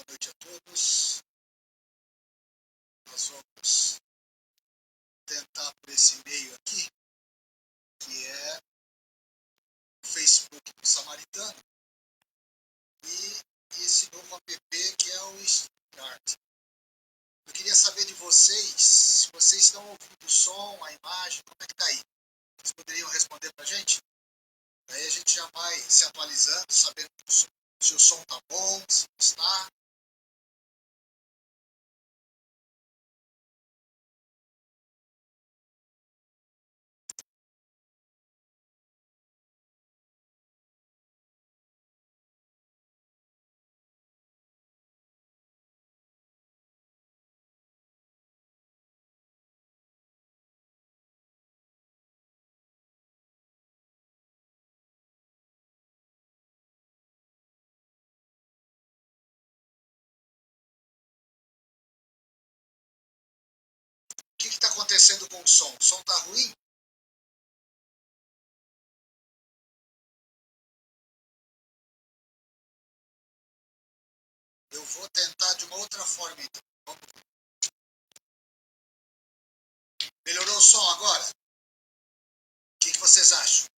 boa noite a todos. Nós vamos tentar por esse meio aqui, que é o Facebook do Samaritano, e esse novo app que é o StreamYard. Eu queria saber de vocês, se vocês estão ouvindo o som, a imagem, como é que está aí? Vocês poderiam responder para a gente? Daí a gente já vai se atualizando, sabendo se o som está bom, se não está. O que está acontecendo com o som? O som está ruim? Eu vou tentar de uma outra forma, então. Vamos ver. Melhorou o som agora? O que vocês acham?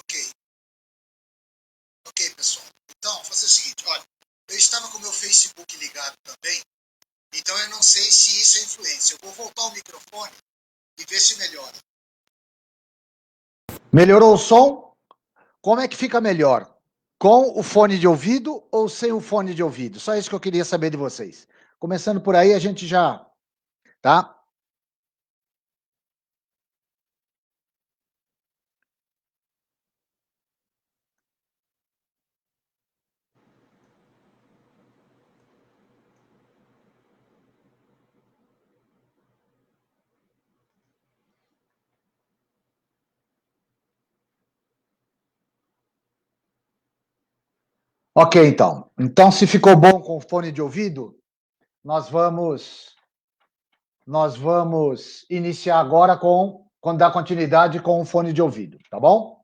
Ok. Ok, pessoal. Então, vou fazer o seguinte, olha, eu estava com o meu Facebook ligado também, então eu não sei se isso é influência. Eu vou voltar o microfone e ver se melhora. Melhorou o som? Como é que fica melhor? Com o fone de ouvido ou sem o fone de ouvido? Só isso que eu queria saber de vocês. Começando por aí, a gente já... Tá? Ok, então. Então, se ficou bom com o fone de ouvido, nós vamos iniciar agora quando dar continuidade com o fone de ouvido, tá bom?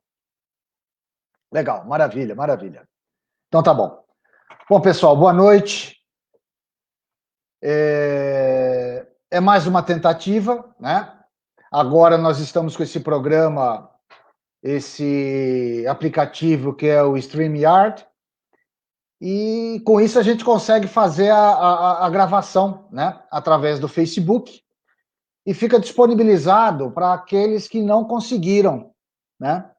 Legal, maravilha, maravilha. Então tá bom. Bom, pessoal, boa noite. É mais uma tentativa, né? Agora nós estamos com esse programa, esse aplicativo que é o StreamYard, e com isso a gente consegue fazer a gravação, né? Através do Facebook, e fica disponibilizado para aqueles que não conseguiram, né?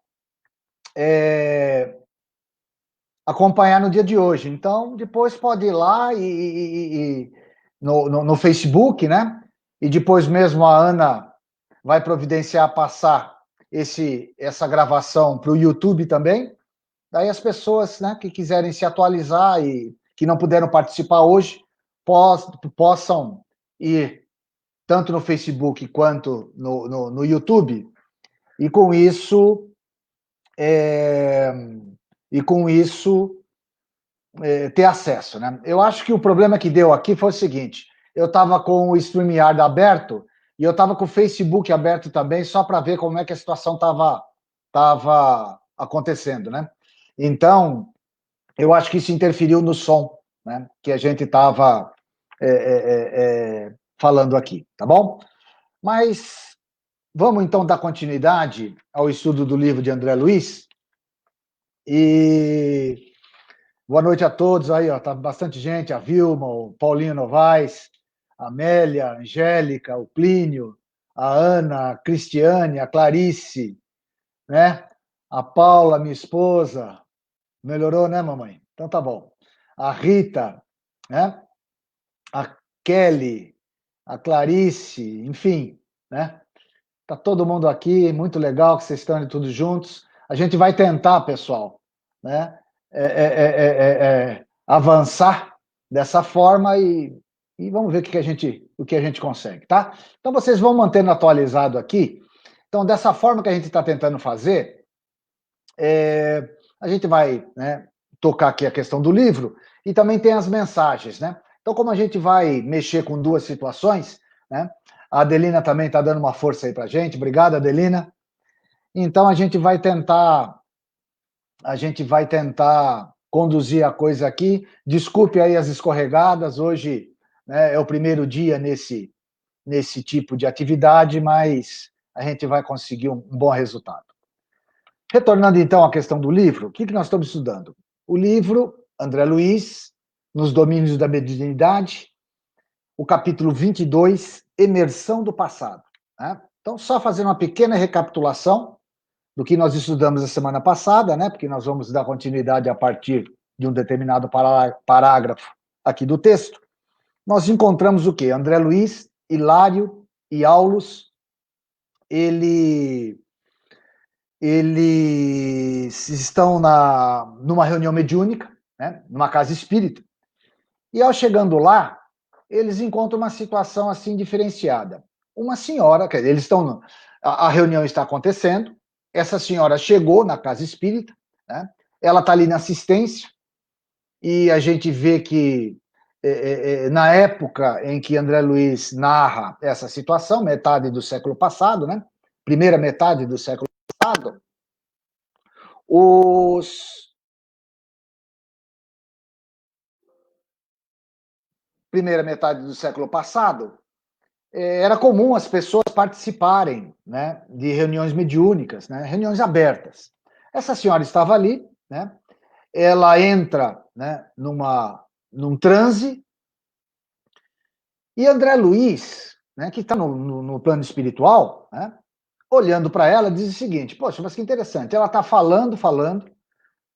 Acompanhar no dia de hoje. Então, depois pode ir lá no Facebook, né? E depois mesmo a Ana vai providenciar passar essa gravação para o YouTube também. Daí as pessoas, né, que quiserem se atualizar e que não puderam participar hoje, possam ir tanto no Facebook quanto no YouTube, e com isso, é, ter acesso, né? Eu acho que o problema que deu aqui foi o seguinte: eu estava com o StreamYard aberto e eu estava com o Facebook aberto também, só para ver como é que a situação estava acontecendo, né? Então, eu acho que isso interferiu no som, né, que a gente estava falando aqui, tá bom? Mas vamos então dar continuidade ao estudo do livro de André Luiz. E boa noite a todos aí, ó, tá bastante gente, a Vilma, o Paulinho Novaes, a Amélia, a Angélica, o Plínio, a Ana, a Cristiane, a Clarice, né? A Paula, minha esposa. Melhorou, né, mamãe? Então tá bom. A Rita, né? A Kelly, a Clarice, enfim, né? Tá todo mundo aqui, muito legal que vocês estão todos juntos. A gente vai tentar, pessoal, né? Avançar dessa forma e vamos ver o que a gente consegue, tá? Então vocês vão mantendo atualizado aqui. Então, dessa forma que a gente está tentando fazer, a gente vai, né, tocar aqui a questão do livro e também tem as mensagens, né? Então, como a gente vai mexer com duas situações, né? A Adelina também está dando uma força aí para a gente. Obrigado, Adelina. Então, a gente vai tentar conduzir a coisa aqui. Desculpe aí as escorregadas. Hoje, né, é o primeiro dia nesse tipo de atividade, mas a gente vai conseguir um bom resultado. Retornando então à questão do livro, o que nós estamos estudando? O livro André Luiz, Nos Domínios da Mediunidade, o capítulo 22, Emersão do Passado. Né? Então, só fazendo uma pequena recapitulação do que nós estudamos a semana passada, né? Porque nós vamos dar continuidade a partir de um determinado parágrafo aqui do texto. Nós encontramos o quê? André Luiz, Hilário e Aulus, eles estão numa reunião mediúnica, né? Numa casa espírita, e ao chegando lá, eles encontram uma situação assim diferenciada. Uma senhora, quer dizer, eles estão. A reunião está acontecendo, essa senhora chegou na casa espírita, né? Ela está ali na assistência, e a gente vê que, na época em que André Luiz narra essa situação, metade do século passado, né? Primeira metade do século passado, primeira metade do século passado, era comum as pessoas participarem, né, de reuniões mediúnicas, né, reuniões abertas. Essa senhora estava ali, né, ela entra, né, num transe, e André Luiz, né, que está no plano espiritual, né, olhando para ela, diz o seguinte: poxa, mas que interessante, ela está falando,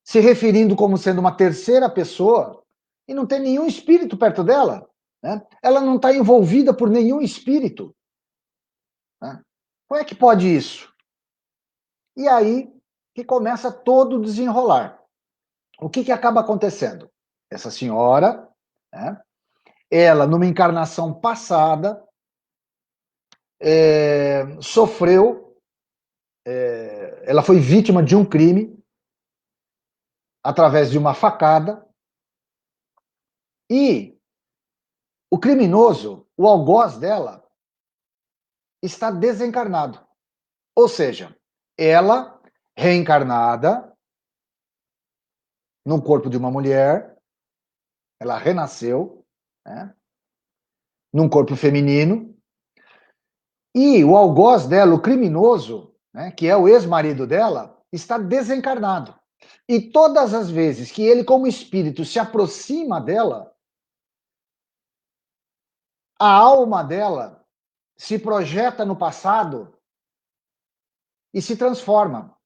se referindo como sendo uma terceira pessoa, e não tem nenhum espírito perto dela. Né? Ela não está envolvida por nenhum espírito. Né? Como é que pode isso? E aí que começa todo o desenrolar. O que acaba acontecendo? Essa senhora, né, ela, numa encarnação passada, sofreu, ela foi vítima de um crime através de uma facada, e o criminoso, o algoz dela, está desencarnado. Ou seja, ela, reencarnada, no corpo de uma mulher, ela renasceu, né, num corpo feminino, e o algoz dela, o criminoso, né, que é o ex-marido dela, está desencarnado. E todas as vezes que ele, como espírito, se aproxima dela, a alma dela se projeta no passado e se transforma.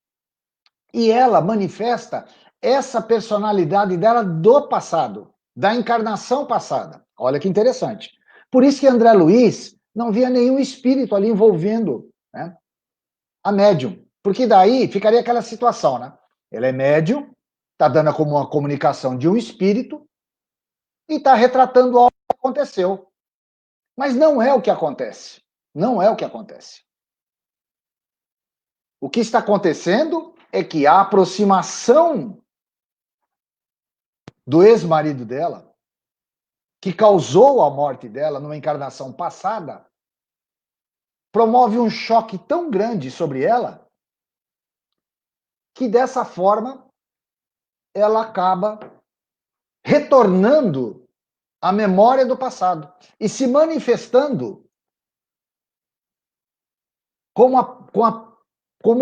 E ela manifesta essa personalidade dela do passado, da encarnação passada. Olha que interessante. Por isso que André Luiz não via nenhum espírito ali envolvendo, né, a médium. Porque daí ficaria aquela situação, né? Ela é médium, está dando como uma comunicação de um espírito e está retratando algo que aconteceu. Mas não é o que acontece. Não é o que acontece. O que está acontecendo é que a aproximação do ex-marido dela, que causou a morte dela numa encarnação passada, promove um choque tão grande sobre ela, que dessa forma ela acaba retornando à memória do passado e se manifestando como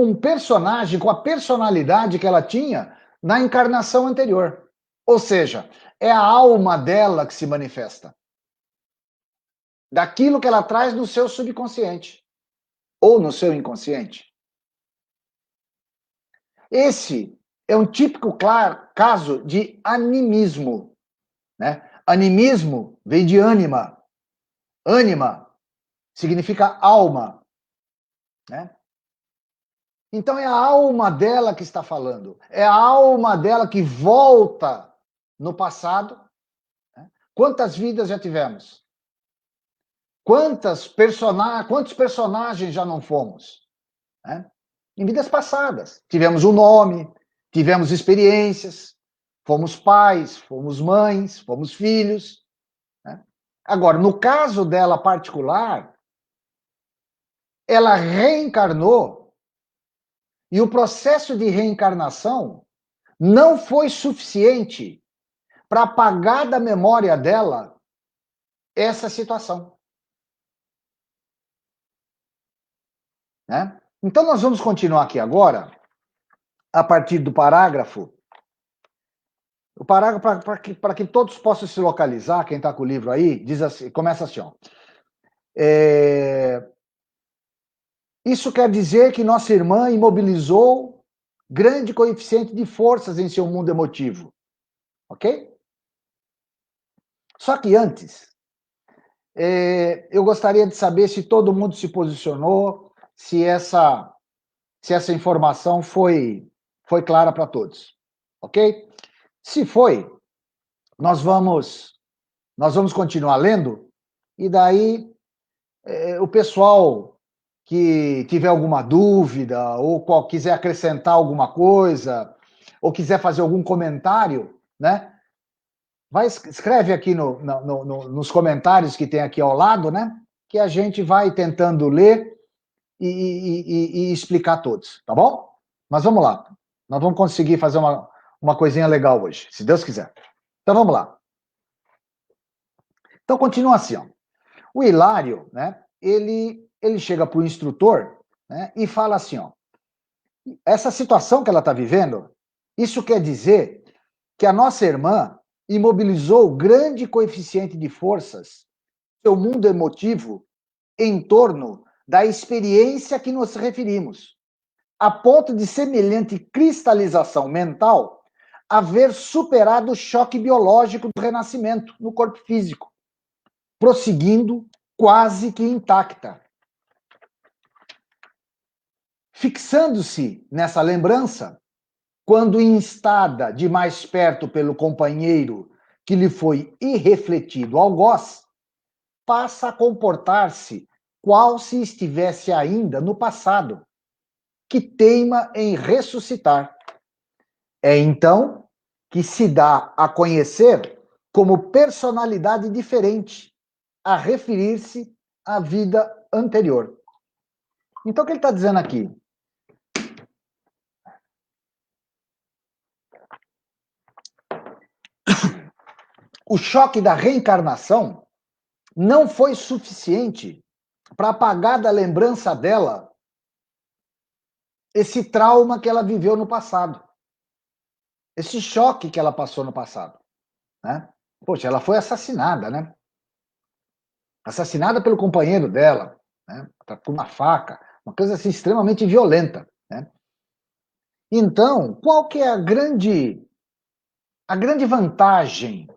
um personagem, com a personalidade que ela tinha na encarnação anterior. Ou seja, é a alma dela que se manifesta. Daquilo que ela traz no seu subconsciente ou no seu inconsciente. Esse é um típico caso de animismo. Né? Animismo vem de ânima. Ânima significa alma, né? Então é a alma dela que está falando, é a alma dela que volta no passado. Né? Quantas vidas já tivemos? Quantos personagens já não fomos? Né? Em vidas passadas. Tivemos um nome, tivemos experiências, fomos pais, fomos mães, fomos filhos. Né? Agora, no caso dela particular, ela reencarnou e o processo de reencarnação não foi suficiente para apagar da memória dela essa situação. Né? Então, nós vamos continuar aqui agora, a partir do parágrafo. O parágrafo, para que todos possam se localizar, quem está com o livro aí, diz assim, começa assim, ó. Isso quer dizer que nossa irmã imobilizou grande coeficiente de forças em seu mundo emotivo. Ok? Só que antes, eu gostaria de saber se todo mundo se posicionou, se essa informação foi clara para todos. Ok? Se foi, nós vamos continuar lendo, e daí o pessoal que tiver alguma dúvida, ou quiser acrescentar alguma coisa, ou quiser fazer algum comentário, né? Escreve aqui nos comentários que tem aqui ao lado, né? Que a gente vai tentando ler e explicar todos, tá bom? Mas vamos lá. Nós vamos conseguir fazer uma coisinha legal hoje, se Deus quiser. Então vamos lá. Então continua assim, ó. O Hilário, né? Ele chega para o instrutor, né? E fala assim, ó. Essa situação que ela está vivendo, isso quer dizer que a nossa irmã imobilizou grande coeficiente de forças, seu mundo emotivo, em torno da experiência que nos referimos, a ponto de semelhante cristalização mental haver superado o choque biológico do renascimento no corpo físico, prosseguindo quase que intacta. Fixando-se nessa lembrança, quando instada de mais perto pelo companheiro que lhe foi irrefletido algoz, passa a comportar-se qual se estivesse ainda no passado, que teima em ressuscitar. É então que se dá a conhecer como personalidade diferente, a referir-se à vida anterior. Então, o que ele está dizendo aqui? O choque da reencarnação não foi suficiente para apagar da lembrança dela esse trauma que ela viveu no passado. Esse choque que ela passou no passado. Né? Poxa, ela foi assassinada, né? Assassinada pelo companheiro dela, né? Com uma faca, uma coisa assim extremamente violenta. Né? Então, qual que é a grande vantagem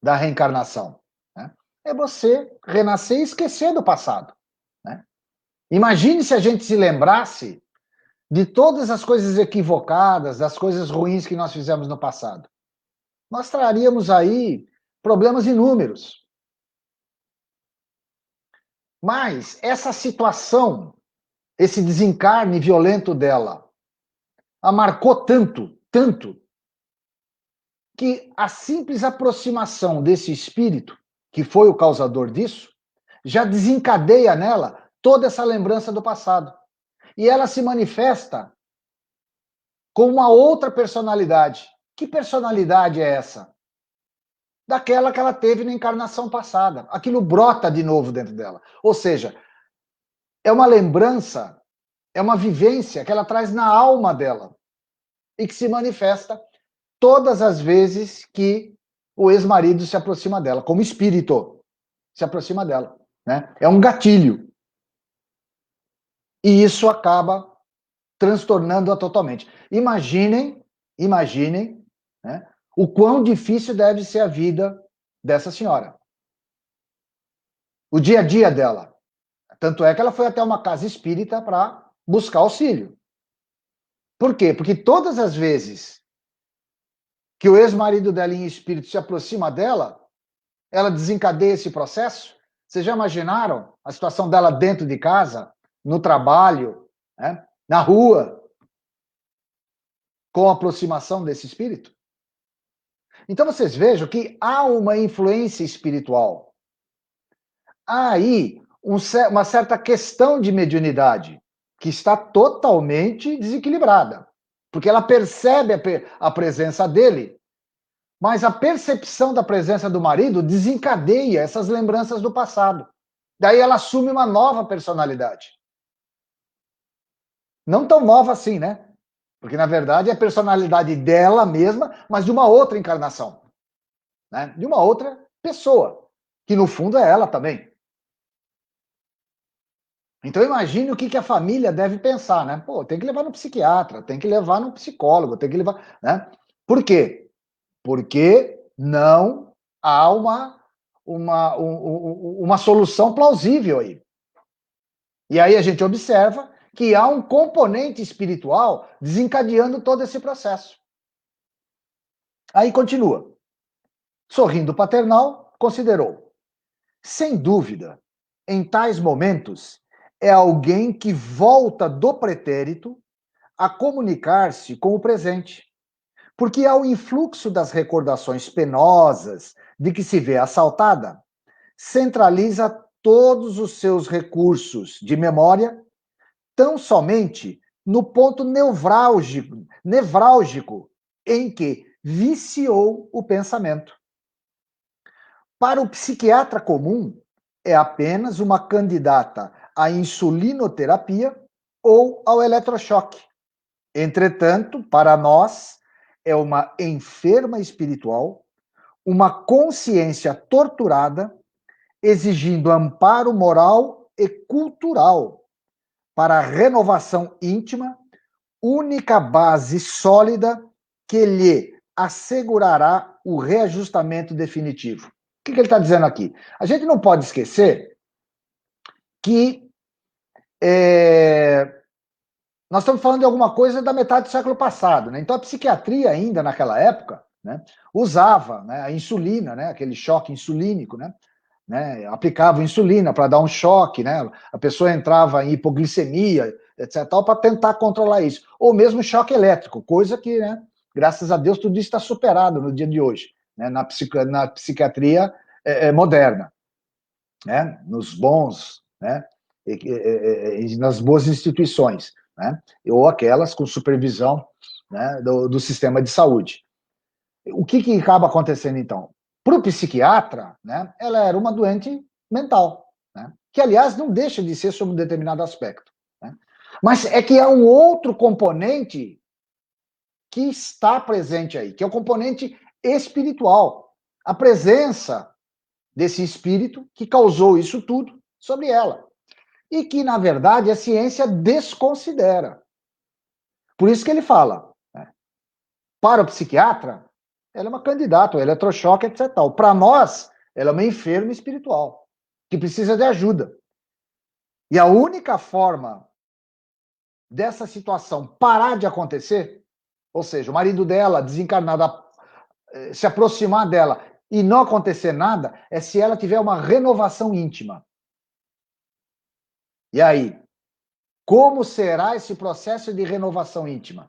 da reencarnação? Né? É você renascer e esquecer do passado. Né? Imagine se a gente se lembrasse de todas as coisas equivocadas, das coisas ruins que nós fizemos no passado. Nós traríamos aí problemas inúmeros. Mas essa situação, esse desencarne violento dela, a marcou tanto, que a simples aproximação desse espírito, que foi o causador disso, já desencadeia nela toda essa lembrança do passado. E ela se manifesta com uma outra personalidade. Que personalidade é essa? Daquela que ela teve na encarnação passada. Aquilo brota de novo dentro dela. Ou seja, é uma lembrança, é uma vivência que ela traz na alma dela e que se manifesta todas as vezes que o ex-marido se aproxima dela, como espírito se aproxima dela. Né? É um gatilho. E isso acaba transtornando-a totalmente. Imaginem, né, o quão difícil deve ser a vida dessa senhora. O dia a dia dela. Tanto é que ela foi até uma casa espírita para buscar auxílio. Por quê? Porque todas as vezes que o ex-marido dela em espírito se aproxima dela, ela desencadeia esse processo. Vocês já imaginaram a situação dela dentro de casa, no trabalho, né, na rua, com a aproximação desse espírito? Então vocês vejam que há uma influência espiritual. Há aí uma certa questão de mediunidade que está totalmente desequilibrada. Porque ela percebe a presença dele, mas a percepção da presença do marido desencadeia essas lembranças do passado. Daí ela assume uma nova personalidade. Não tão nova assim, né? Porque, na verdade, é a personalidade dela mesma, mas de uma outra encarnação. Né? De uma outra pessoa, que no fundo é ela também. Então imagine o que a família deve pensar, né? Pô, tem que levar no psiquiatra, tem que levar no psicólogo, tem que levar, né? Por quê? Porque não há uma solução plausível aí. E aí a gente observa que há um componente espiritual desencadeando todo esse processo. Aí continua. Sorrindo paternal, considerou: sem dúvida, em tais momentos, é alguém que volta do pretérito a comunicar-se com o presente. Porque ao influxo das recordações penosas de que se vê assaltada, centraliza todos os seus recursos de memória tão somente no ponto nevrálgico em que viciou o pensamento. Para o psiquiatra comum, é apenas uma candidata à insulinoterapia ou ao eletrochoque. Entretanto, para nós, é uma enferma espiritual, uma consciência torturada, exigindo amparo moral e cultural para a renovação íntima, única base sólida que lhe assegurará o reajustamento definitivo. O que ele está dizendo aqui? A gente não pode esquecer que nós estamos falando de alguma coisa da metade do século passado, né? Então a psiquiatria ainda naquela época, né, usava, né, a insulina, né, aquele choque insulínico, né, aplicava insulina para dar um choque, né? A pessoa entrava em hipoglicemia, etc, para tentar controlar isso. Ou mesmo choque elétrico, coisa que, né, graças a Deus, tudo isso está superado no dia de hoje, né, na psiquiatria moderna, né, nos bons, né, nas boas instituições, né, ou aquelas com supervisão, né, do sistema de saúde. O que acaba acontecendo, então? Para o psiquiatra, né, ela era uma doente mental, né, que, aliás, não deixa de ser sob um determinado aspecto. Né? Mas é que há um outro componente que está presente aí, que é o componente espiritual. A presença desse espírito que causou isso tudo sobre ela. E que, na verdade, a ciência desconsidera. Por isso que ele fala, né, para o psiquiatra, ela é uma candidata, o eletrochoque, etc. Para nós, ela é uma enferma espiritual, que precisa de ajuda. E a única forma dessa situação parar de acontecer, ou seja, o marido dela, desencarnado, se aproximar dela e não acontecer nada, é se ela tiver uma renovação íntima. E aí, como será esse processo de renovação íntima?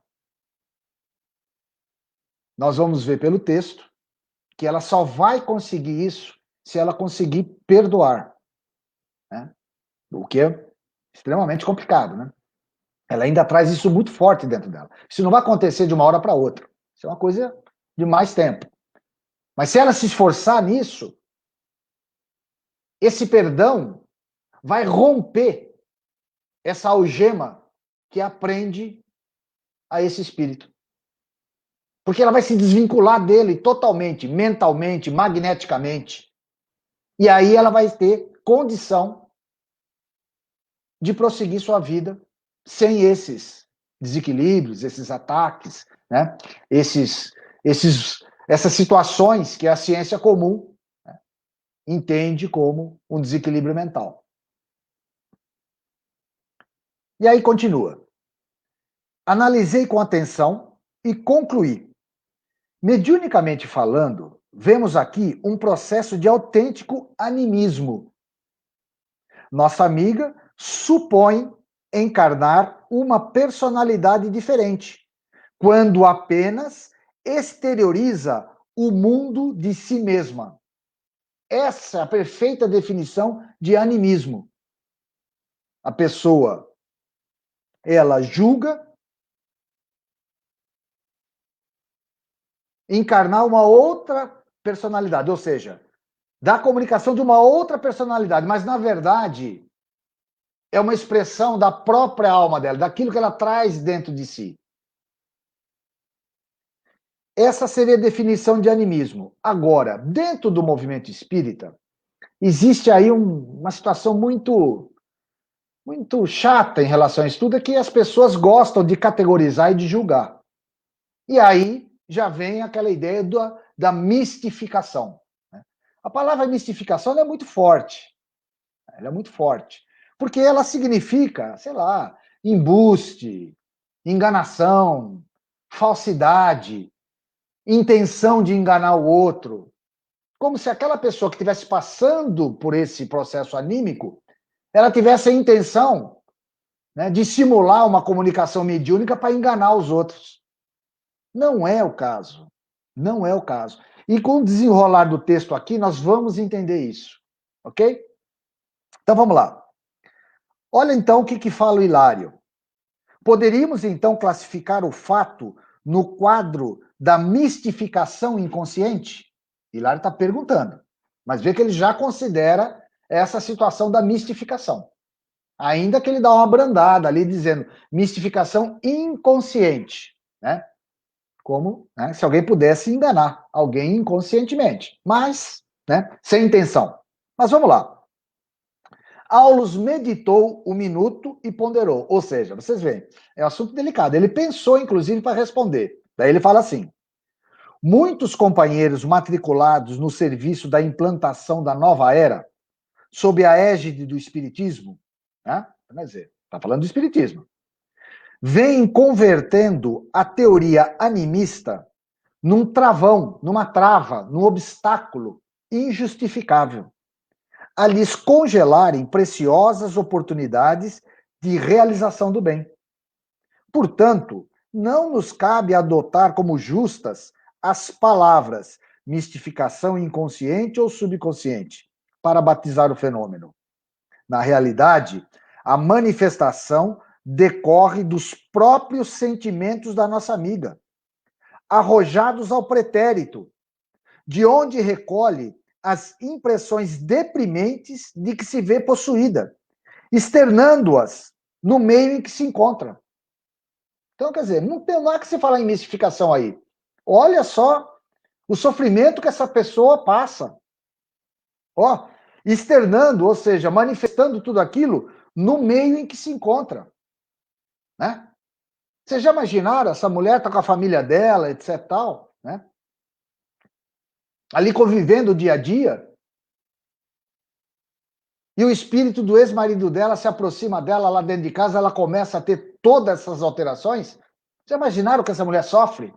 Nós vamos ver pelo texto que ela só vai conseguir isso se ela conseguir perdoar, né? O que é extremamente complicado, né? Ela ainda traz isso muito forte dentro dela. Isso não vai acontecer de uma hora para outra. Isso é uma coisa de mais tempo. Mas se ela se esforçar nisso, esse perdão vai romper essa algema que aprende a esse espírito. Porque ela vai se desvincular dele totalmente, mentalmente, magneticamente. E aí ela vai ter condição de prosseguir sua vida sem esses desequilíbrios, esses ataques, né? Essas situações que a ciência comum, né, entende como um desequilíbrio mental. E aí continua. Analisei com atenção e concluí. Mediunicamente falando, vemos aqui um processo de autêntico animismo. Nossa amiga supõe encarnar uma personalidade diferente, quando apenas exterioriza o mundo de si mesma. Essa é a perfeita definição de animismo. A pessoa, ela julga encarnar uma outra personalidade, ou seja, da comunicação de uma outra personalidade, mas na verdade é uma expressão da própria alma dela, daquilo que ela traz dentro de si. Essa seria a definição de animismo. Agora, dentro do movimento espírita, existe aí uma situação muito chata em relação a isso tudo, é que as pessoas gostam de categorizar e de julgar. E aí já vem aquela ideia da mistificação. A palavra mistificação é muito forte. Ela é muito forte. Porque ela significa, sei lá, embuste, enganação, falsidade, intenção de enganar o outro. Como se aquela pessoa que estivesse passando por esse processo anímico, ela tivesse a intenção, né, de simular uma comunicação mediúnica para enganar os outros. Não é o caso. Não é o caso. E com o desenrolar do texto aqui, nós vamos entender isso. Ok? Então vamos lá. Olha então o que fala o Hilário. Poderíamos então classificar o fato no quadro da mistificação inconsciente? Hilário está perguntando. Mas vê que ele já considera essa situação da mistificação. Ainda que ele dá uma abrandada ali, dizendo mistificação inconsciente, né? Como, né, se alguém pudesse enganar alguém inconscientemente, mas, né, sem intenção. Mas vamos lá. Aulus meditou um minuto e ponderou. Ou seja, vocês veem, é um assunto delicado. Ele pensou, inclusive, para responder. Daí ele fala assim: muitos companheiros matriculados no serviço da implantação da nova era, sob a égide do Espiritismo, né? Quer dizer, está falando do Espiritismo, vêm convertendo a teoria animista num travão, numa trava, num obstáculo injustificável, a lhes congelarem preciosas oportunidades de realização do bem. Portanto, não nos cabe adotar como justas as palavras mistificação inconsciente ou subconsciente para batizar o fenômeno. Na realidade, a manifestação decorre dos próprios sentimentos da nossa amiga, arrojados ao pretérito, de onde recolhe as impressões deprimentes de que se vê possuída, externando-as no meio em que se encontra. Então, quer dizer, não há que se falar em mistificação aí. Olha só o sofrimento que essa pessoa passa. Ó, externando, ou seja, manifestando tudo aquilo no meio em que se encontra. Né? Vocês já imaginaram, essa mulher está com a família dela, etc. tal, né? Ali convivendo o dia a dia, e o espírito do ex-marido dela se aproxima dela lá dentro de casa, ela começa a ter todas essas alterações. Já imaginaram que essa mulher sofre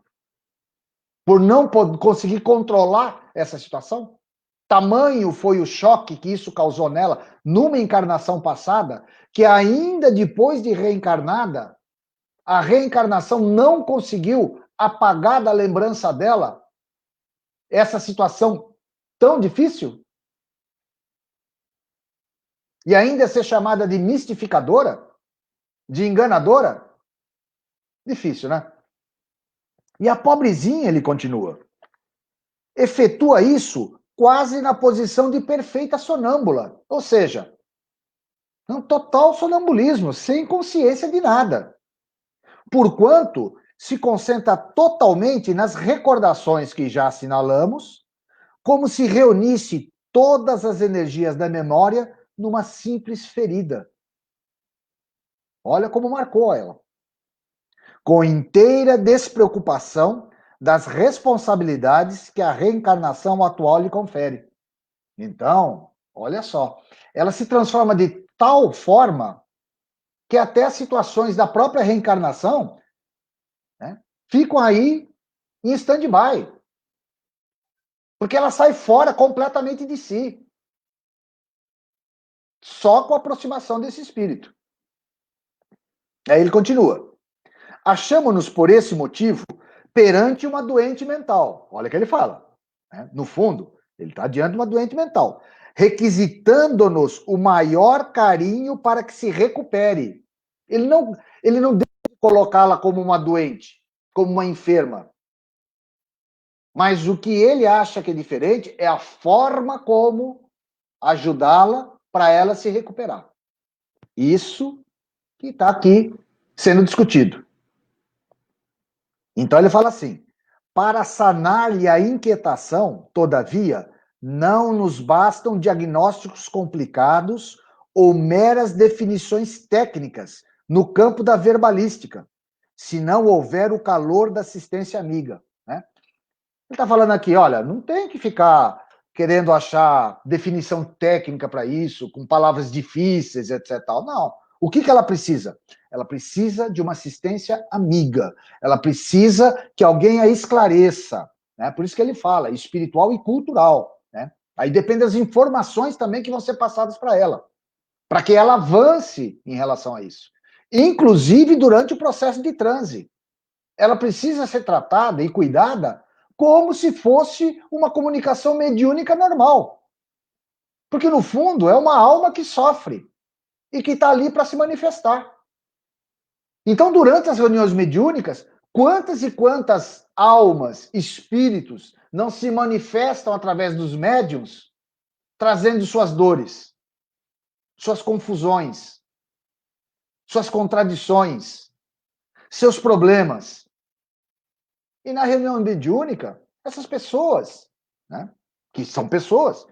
por não conseguir controlar essa situação? Tamanho foi o choque que isso causou nela numa encarnação passada, que ainda depois de reencarnada, a reencarnação não conseguiu apagar da lembrança dela essa situação tão difícil? E ainda ser chamada de mistificadora? De enganadora? Difícil, né? E a pobrezinha, ele continua, efetua isso quase na posição de perfeita sonâmbula, ou seja, um total sonambulismo, sem consciência de nada. Porquanto se concentra totalmente nas recordações que já assinalamos, como se reunisse todas as energias da memória numa simples ferida. Olha como marcou ela. Com inteira despreocupação das responsabilidades que a reencarnação atual lhe confere. Então, olha só, ela se transforma de tal forma que até as situações da própria reencarnação, né, ficam aí em stand-by. Porque ela sai fora completamente de si. Só com a aproximação desse espírito. Aí ele continua. Achamos-nos, por esse motivo, perante uma doente mental. Olha o que ele fala. Né? No fundo, ele está diante de uma doente mental. Requisitando-nos o maior carinho para que se recupere. Ele não deve colocá-la como uma doente, como uma enferma. Mas o que ele acha que é diferente é a forma como ajudá-la para ela se recuperar. Isso que está aqui sendo discutido. Então ele fala assim: para sanar-lhe a inquietação, todavia, não nos bastam diagnósticos complicados ou meras definições técnicas no campo da verbalística, se não houver o calor da assistência amiga. Né? Ele está falando aqui, olha, não tem que ficar querendo achar definição técnica para isso, com palavras difíceis, etc. Não. O que ela precisa? Ela precisa de uma assistência amiga. Ela precisa que alguém a esclareça. Né? Por isso que ele fala, espiritual e cultural. Né? Aí depende das informações também que vão ser passadas para ela, para que ela avance em relação a isso. Inclusive durante o processo de transe. Ela precisa ser tratada e cuidada como se fosse uma comunicação mediúnica normal. Porque, no fundo, é uma alma que sofre e que está ali para se manifestar. Então, durante as reuniões mediúnicas, quantas e quantas almas, espíritos, não se manifestam através dos médiuns, trazendo suas dores, suas confusões, suas contradições, seus problemas. E na reunião mediúnica, essas pessoas, né, que são pessoas,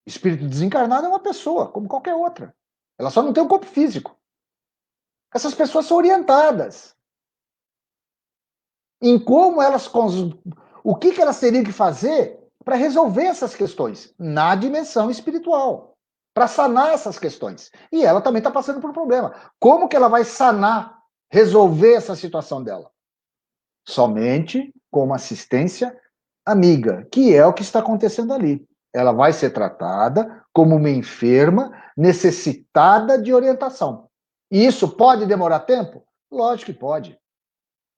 espírito desencarnado é uma pessoa, como qualquer outra. Ela só não tem um corpo físico. Essas pessoas são orientadas em como elas, o que elas teriam que fazer para resolver essas questões na dimensão espiritual, para sanar essas questões. E ela também está passando por um problema. Como que ela vai sanar, resolver essa situação dela? Somente com uma assistência amiga, que é o que está acontecendo ali. Ela vai ser tratada como uma enferma necessitada de orientação. E isso pode demorar tempo? Lógico que pode.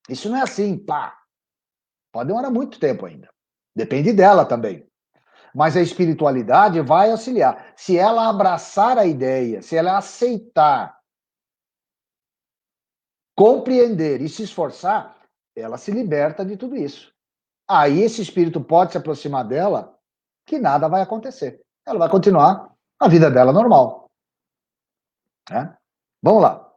Isso não é assim, pá. Pode demorar muito tempo ainda. Depende dela também. Mas a espiritualidade vai auxiliar. Se ela abraçar a ideia, se ela aceitar, compreender e se esforçar, ela se liberta de tudo isso. Aí esse espírito pode se aproximar dela, que nada vai acontecer. Ela vai continuar a vida dela normal. Né? Vamos lá.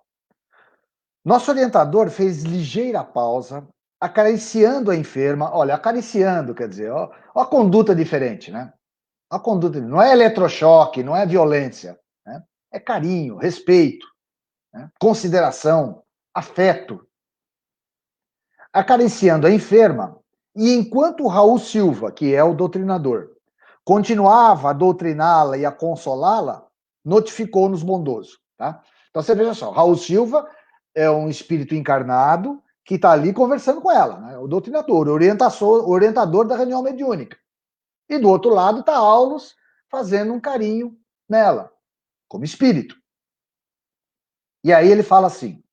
Nosso orientador fez ligeira pausa, acariciando a enferma. Olha, acariciando, quer dizer, ó a conduta diferente, né? A conduta não é eletrochoque, não é violência. Né? É carinho, respeito, né? Consideração, afeto. Acariciando a enferma, e enquanto o Raul Silva, que é o doutrinador, continuava a doutriná-la e a consolá-la, notificou-nos bondoso. Tá? Então você veja só, Raul Silva é um espírito encarnado que está ali conversando com ela, né? O doutrinador, o orientador da reunião mediúnica. E do outro lado está Aulus fazendo um carinho nela, como espírito. E aí ele fala assim: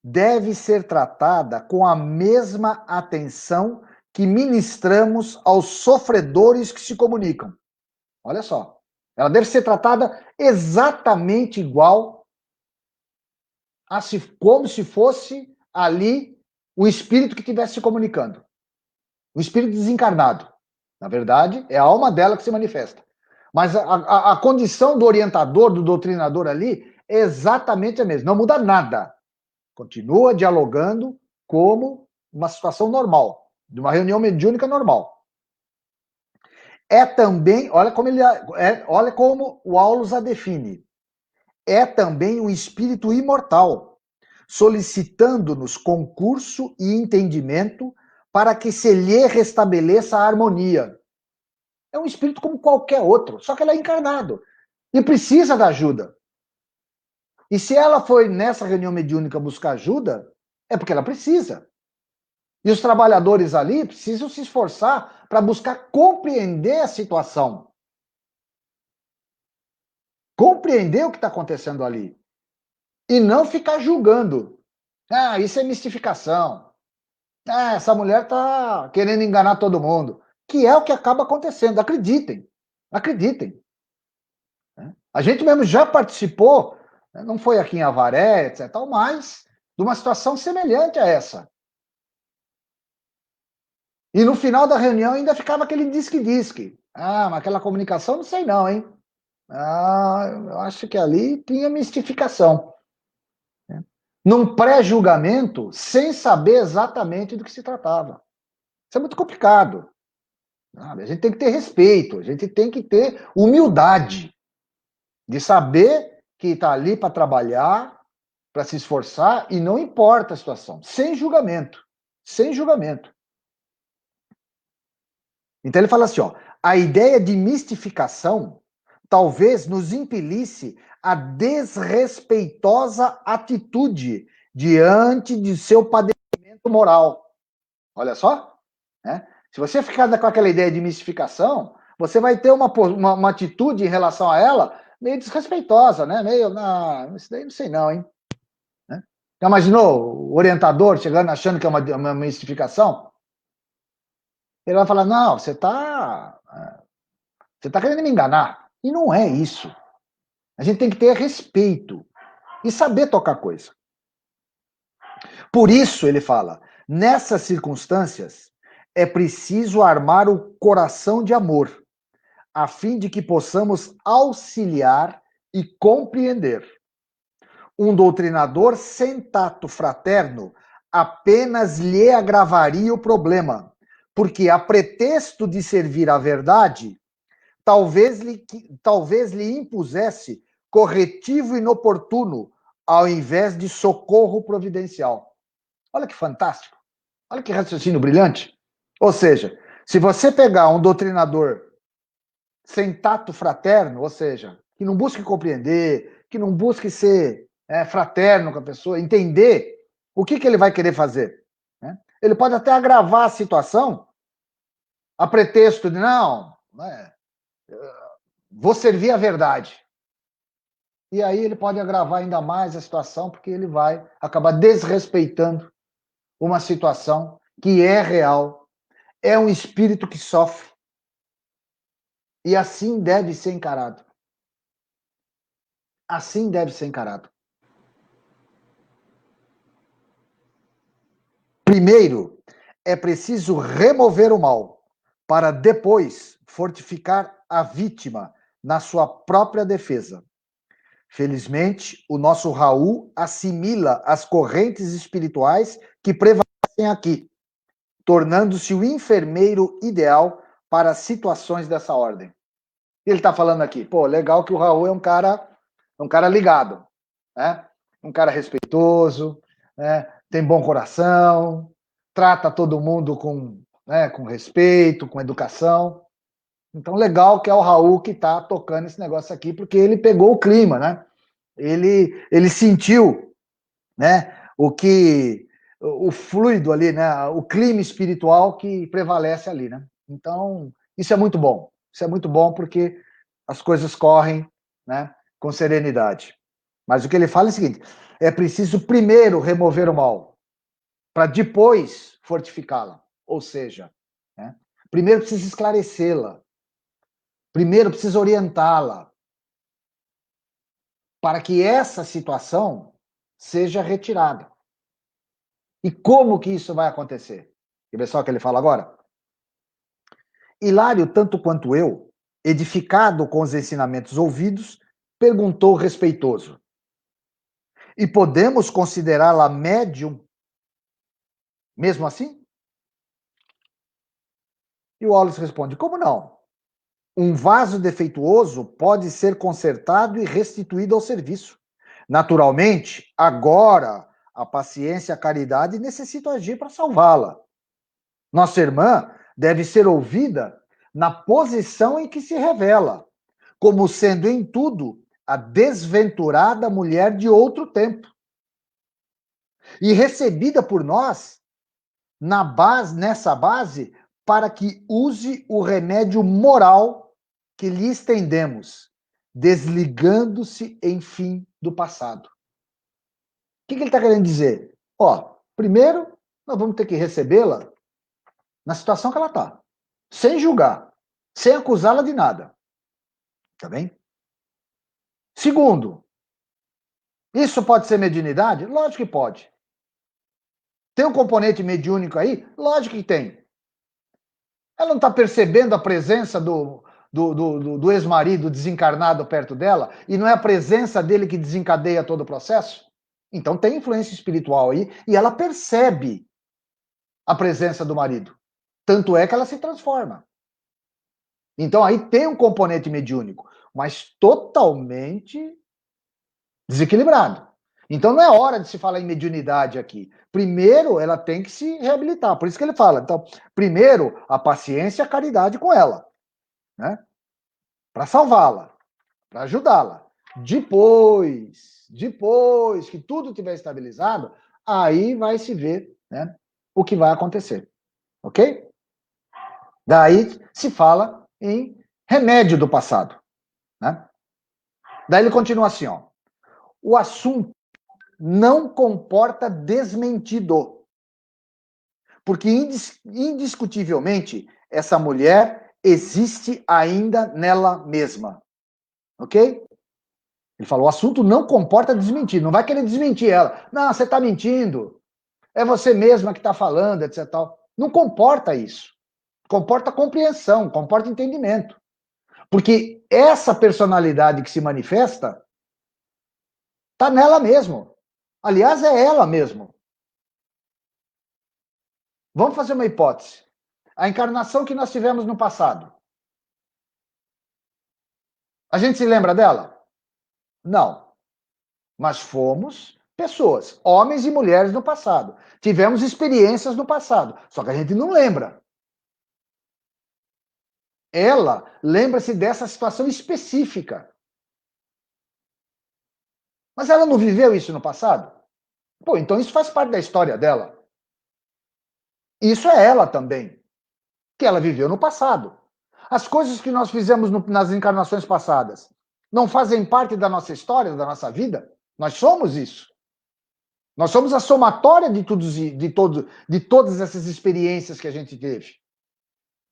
deve ser tratada com a mesma atenção que ministramos aos sofredores que se comunicam. Olha só. Ela deve ser tratada exatamente igual como se fosse ali o espírito que estivesse se comunicando. O espírito desencarnado. Na verdade, é a alma dela que se manifesta. Mas a condição do orientador, do doutrinador ali, é exatamente a mesma. Não muda nada. Continua dialogando como uma situação normal, de uma reunião mediúnica normal. É também, olha como o Aulus a define. É também um espírito imortal, solicitando-nos concurso e entendimento para que se lhe restabeleça a harmonia. É um espírito como qualquer outro, só que ele é encarnado e precisa da ajuda. E se ela foi nessa reunião mediúnica buscar ajuda, é porque ela precisa. E os trabalhadores ali precisam se esforçar para buscar compreender a situação. Compreender o que está acontecendo ali. E não ficar julgando. Ah, isso é mistificação. Ah, essa mulher está querendo enganar todo mundo. Que é o que acaba acontecendo. Acreditem. Acreditem. A gente mesmo já participou, não foi aqui em Avaré, etc., mas de uma situação semelhante a essa. E no final da reunião ainda ficava aquele disque-disque. Ah, mas aquela comunicação não sei não, hein? Ah, eu acho que ali tinha mistificação. Num pré-julgamento, sem saber exatamente do que se tratava. Isso é muito complicado. A gente tem que ter respeito, a gente tem que ter humildade de saber que está ali para trabalhar, para se esforçar, e não importa a situação, sem julgamento. Sem julgamento. Então ele fala assim, ó, a ideia de mistificação talvez nos impelisse a desrespeitosa atitude diante de seu padecimento moral. Olha só, né? Se você ficar com aquela ideia de mistificação, você vai ter uma atitude em relação a ela meio desrespeitosa, né? Meio, isso daí não sei não, hein? Né? Já imaginou o orientador chegando achando que é uma mistificação? Ele vai falar, não, você tá querendo me enganar. E não é isso. A gente tem que ter respeito e saber tocar coisa. Por isso, ele fala, nessas circunstâncias, é preciso armar o coração de amor, a fim de que possamos auxiliar e compreender. Um doutrinador sem tato fraterno apenas lhe agravaria o problema, porque, a pretexto de servir à verdade, talvez lhe impusesse corretivo inoportuno ao invés de socorro providencial. Olha que fantástico. Olha que raciocínio brilhante. Ou seja, se você pegar um doutrinador sem tato fraterno, ou seja, que não busque compreender, que não busque ser fraterno com a pessoa, entender o que ele vai querer fazer. Né? Ele pode até agravar a situação a pretexto de, não, vou servir a verdade. E aí ele pode agravar ainda mais a situação, porque ele vai acabar desrespeitando uma situação que é real, é um espírito que sofre. E assim deve ser encarado. Assim deve ser encarado. Primeiro, é preciso remover o mal, para depois fortificar a vítima na sua própria defesa. Felizmente, o nosso Raul assimila as correntes espirituais que prevalecem aqui, tornando-se o enfermeiro ideal para situações dessa ordem. Ele está falando aqui, pô, legal que o Raul é um cara ligado, né? Um cara respeitoso, né? Tem bom coração, trata todo mundo com respeito, com educação. Então, legal que é o Raul que está tocando esse negócio aqui, porque ele pegou o clima, né? Ele sentiu, né? O fluido ali, né? O clima espiritual que prevalece ali, né? Então, isso é muito bom. Isso é muito bom porque as coisas correm, né? Com serenidade. Mas o que ele fala é o seguinte: é preciso primeiro remover o mal, para depois fortificá-la. Ou seja, né? Primeiro precisa esclarecê-la. Primeiro precisa orientá-la para que essa situação seja retirada. E como que isso vai acontecer? Quer ver só o que ele fala agora? Hilário, tanto quanto eu, edificado com os ensinamentos ouvidos, perguntou respeitoso: e podemos considerá-la médium mesmo assim? E o Wallace responde: como não? Um vaso defeituoso pode ser consertado e restituído ao serviço. Naturalmente, agora a paciência e a caridade necessitam agir para salvá-la. Nossa irmã deve ser ouvida na posição em que se revela, como sendo em tudo a desventurada mulher de outro tempo. E recebida por nós nessa base, para que use o remédio moral que lhe estendemos, desligando-se, enfim, do passado. O que ele está querendo dizer? Primeiro, nós vamos ter que recebê-la na situação que ela está, sem julgar, sem acusá-la de nada. Tá bem? Segundo, isso pode ser mediunidade? Lógico que pode. Tem um componente mediúnico aí? Lógico que tem. Ela não está percebendo a presença do ex-marido desencarnado perto dela? E não é a presença dele que desencadeia todo o processo? Então tem influência espiritual aí e ela percebe a presença do marido. Tanto é que ela se transforma. Então aí tem um componente mediúnico, mas totalmente desequilibrado. Então não é hora de se falar em mediunidade aqui. Primeiro, ela tem que se reabilitar. Por isso que ele fala. Então, primeiro, a paciência e a caridade com ela, né? Para salvá-la, para ajudá-la. Depois que tudo estiver estabilizado, aí vai se ver, né, o que vai acontecer. Ok? Daí se fala em remédio do passado, né? Daí ele continua assim, ó. O assunto não comporta desmentido. Porque indiscutivelmente essa mulher existe ainda nela mesma. Ok? Ele falou, o assunto não comporta desmentir. Não vai querer desmentir ela. Não, você está mentindo. É você mesma que está falando, etc. Tal. Não comporta isso. Comporta compreensão, comporta entendimento. Porque essa personalidade que se manifesta está nela mesmo. Aliás, é ela mesmo. Vamos fazer uma hipótese. A encarnação que nós tivemos no passado. A gente se lembra dela? Não. Mas fomos pessoas, homens e mulheres no passado. Tivemos experiências no passado, só que a gente não lembra. Ela lembra-se dessa situação específica. Mas ela não viveu isso no passado? Pô, então isso faz parte da história dela. Isso é ela também, que ela viveu no passado. As coisas que nós fizemos nas encarnações passadas não fazem parte da nossa história, da nossa vida? Nós somos isso. Nós somos a somatória de todas essas experiências que a gente teve.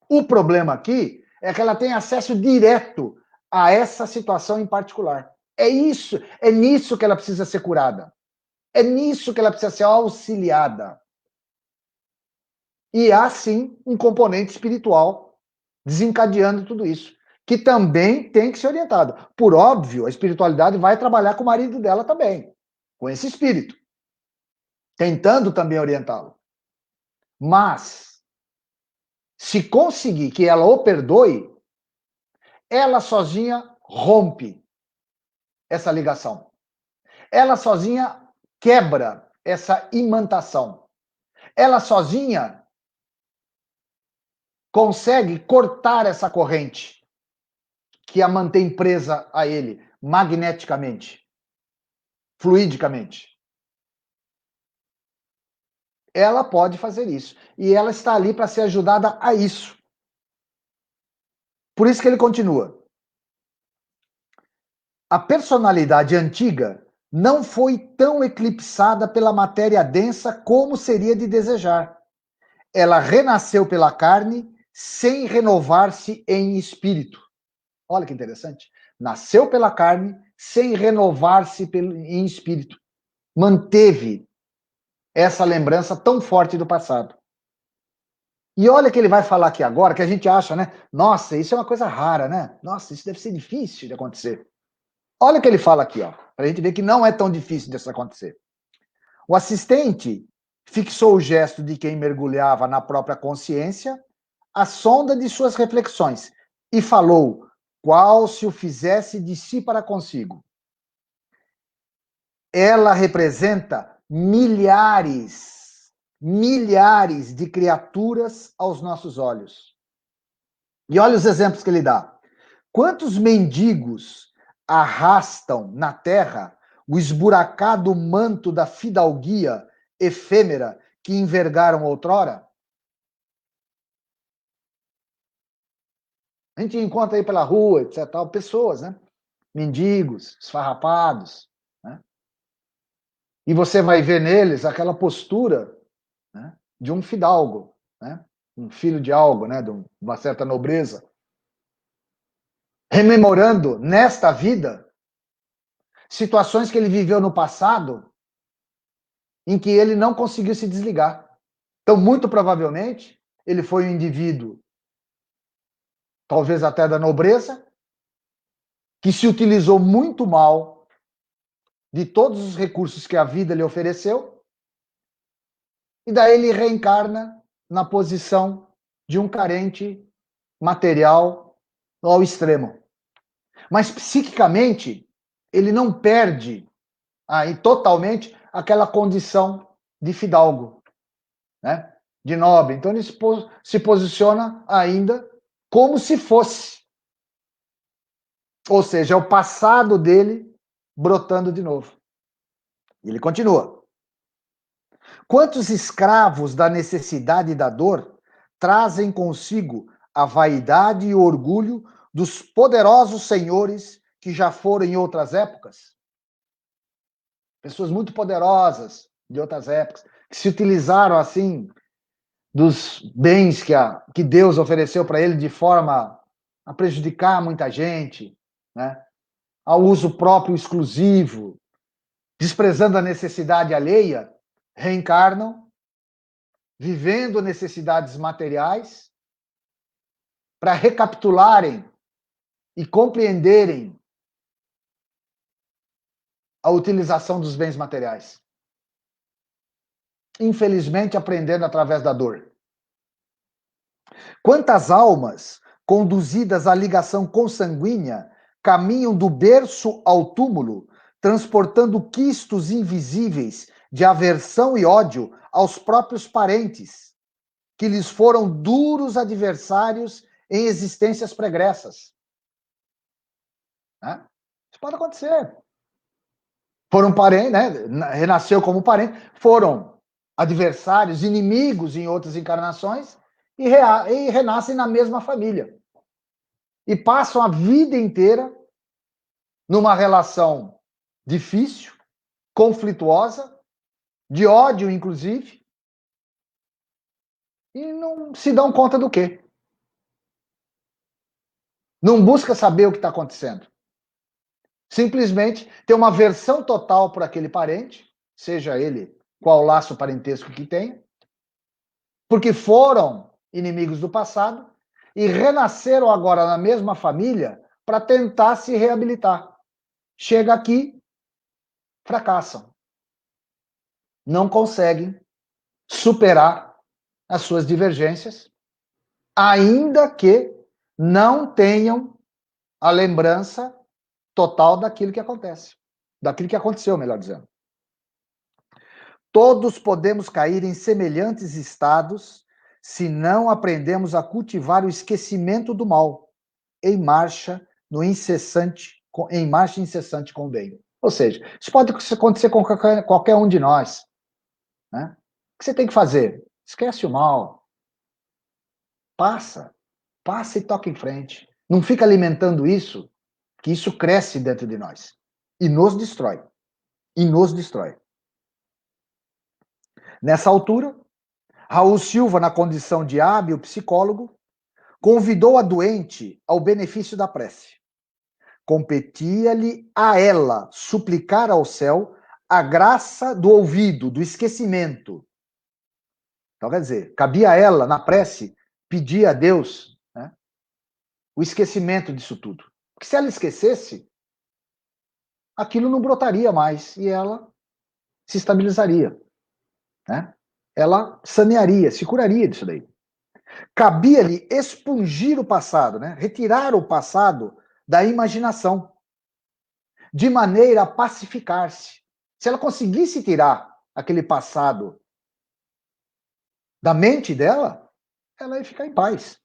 O problema aqui é que ela tem acesso direto a essa situação em particular. É nisso que ela precisa ser curada. É nisso que ela precisa ser auxiliada. E há, sim, um componente espiritual desencadeando tudo isso, que também tem que ser orientado. Por óbvio, a espiritualidade vai trabalhar com o marido dela também, com esse espírito, tentando também orientá-lo. Mas, se conseguir que ela o perdoe, ela sozinha rompe essa ligação. Ela sozinha quebra essa imantação. Ela sozinha consegue cortar essa corrente que a mantém presa a ele magneticamente, fluidicamente. Ela pode fazer isso. E ela está ali para ser ajudada a isso. Por isso que ele continua. A personalidade antiga não foi tão eclipsada pela matéria densa como seria de desejar. Ela renasceu pela carne sem renovar-se em espírito. Olha que interessante. Nasceu pela carne sem renovar-se em espírito. Manteve essa lembrança tão forte do passado. E olha que ele vai falar aqui agora, que a gente acha, né? Nossa, isso é uma coisa rara, né? Nossa, isso deve ser difícil de acontecer. Olha o que ele fala aqui, ó, para a gente ver que não é tão difícil disso acontecer. O assistente fixou o gesto de quem mergulhava na própria consciência, a sonda de suas reflexões, e falou, qual se o fizesse de si para consigo. Ela representa milhares de criaturas aos nossos olhos. E olha os exemplos que ele dá. Quantos mendigos arrastam na terra o esburacado manto da fidalguia efêmera que envergaram outrora? A gente encontra aí pela rua, etc., tal, pessoas, né? Mendigos, esfarrapados, né? E você vai ver neles aquela postura, né, de um fidalgo, né? Um filho de algo, né? De uma certa nobreza, rememorando nesta vida situações que ele viveu no passado em que ele não conseguiu se desligar. Então, muito provavelmente, ele foi um indivíduo, talvez até da nobreza, que se utilizou muito mal de todos os recursos que a vida lhe ofereceu, e daí ele reencarna na posição de um carente material ao extremo. Mas psiquicamente, ele não perde aí totalmente aquela condição de fidalgo, né? De nobre. Então ele se posiciona ainda como se fosse. Ou seja, é o passado dele brotando de novo. E ele continua. Quantos escravos da necessidade e da dor trazem consigo a vaidade e o orgulho dos poderosos senhores que já foram em outras épocas? Pessoas muito poderosas de outras épocas, que se utilizaram assim dos bens que Deus ofereceu para ele de forma a prejudicar muita gente, né? Ao uso próprio exclusivo, desprezando a necessidade alheia, reencarnam, vivendo necessidades materiais, para recapitularem e compreenderem a utilização dos bens materiais. Infelizmente, aprendendo através da dor. Quantas almas, conduzidas à ligação consanguínea, caminham do berço ao túmulo, transportando quistos invisíveis de aversão e ódio aos próprios parentes, que lhes foram duros adversários em existências pregressas. Né? Isso pode acontecer. Foram parentes, né? Renasceu como parente, foram adversários, inimigos em outras encarnações e renascem na mesma família. E passam a vida inteira numa relação difícil, conflituosa, de ódio, inclusive, e não se dão conta do quê? Não busca saber o que está acontecendo. Simplesmente tem uma aversão total por aquele parente, seja ele qual laço parentesco que tenha, porque foram inimigos do passado e renasceram agora na mesma família para tentar se reabilitar. Chega aqui, fracassam. Não conseguem superar as suas divergências, ainda que não tenham a lembrança total daquilo que acontece. Daquilo que aconteceu, melhor dizendo. Todos podemos cair em semelhantes estados se não aprendemos a cultivar o esquecimento do mal em marcha incessante com o bem. Ou seja, isso pode acontecer com qualquer um de nós. Né? O que você tem que fazer? Esquece o mal. Passa e toca em frente. Não fica alimentando isso, que isso cresce dentro de nós. E nos destrói. Nessa altura, Raul Silva, na condição de hábil psicólogo, convidou a doente ao benefício da prece. Competia-lhe a ela suplicar ao céu a graça do ouvido, do esquecimento. Então, quer dizer, cabia a ela, na prece, pedir a Deus, né, o esquecimento disso tudo. Porque se ela esquecesse, aquilo não brotaria mais e ela se estabilizaria. Né? Ela sanearia, se curaria disso daí. Cabia-lhe expungir o passado, né? Retirar o passado da imaginação, de maneira a pacificar-se. Se ela conseguisse tirar aquele passado da mente dela, ela ia ficar em paz.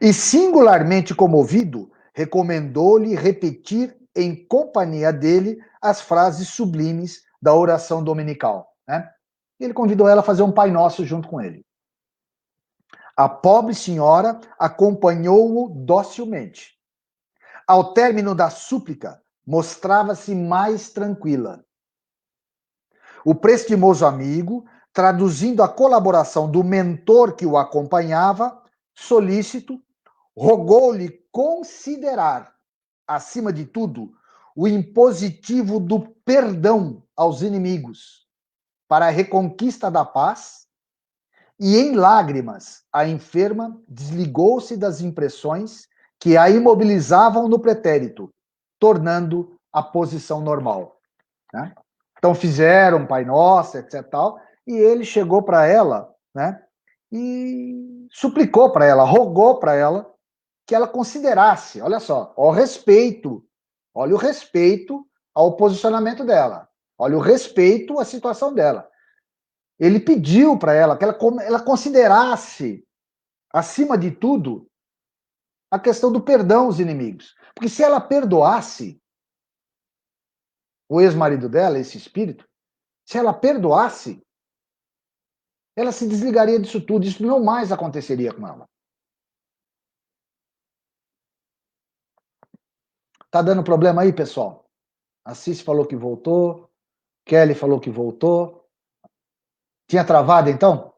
E singularmente comovido, recomendou-lhe repetir em companhia dele as frases sublimes da oração dominical, né? Ele convidou ela a fazer um Pai Nosso junto com ele. A pobre senhora acompanhou-o docilmente. Ao término da súplica, mostrava-se mais tranquila. O prestimoso amigo, traduzindo a colaboração do mentor que o acompanhava, solícito, rogou-lhe considerar, acima de tudo, o impositivo do perdão aos inimigos, para a reconquista da paz, e em lágrimas a enferma desligou-se das impressões que a imobilizavam no pretérito, tornando a posição normal, né? Então fizeram Pai Nosso, etc. Tal, e ele chegou para ela, né? E suplicou para ela, rogou para ela que ela considerasse, olha só, olha o respeito ao posicionamento dela, olha o respeito à situação dela. Ele pediu para ela que ela considerasse, acima de tudo, a questão do perdão aos inimigos. Porque se ela perdoasse o ex-marido dela, esse espírito, se ela perdoasse, ela se desligaria disso tudo, isso não mais aconteceria com ela. Tá dando problema aí, pessoal? Assis falou que voltou, Kelly falou que voltou. Tinha travado, então?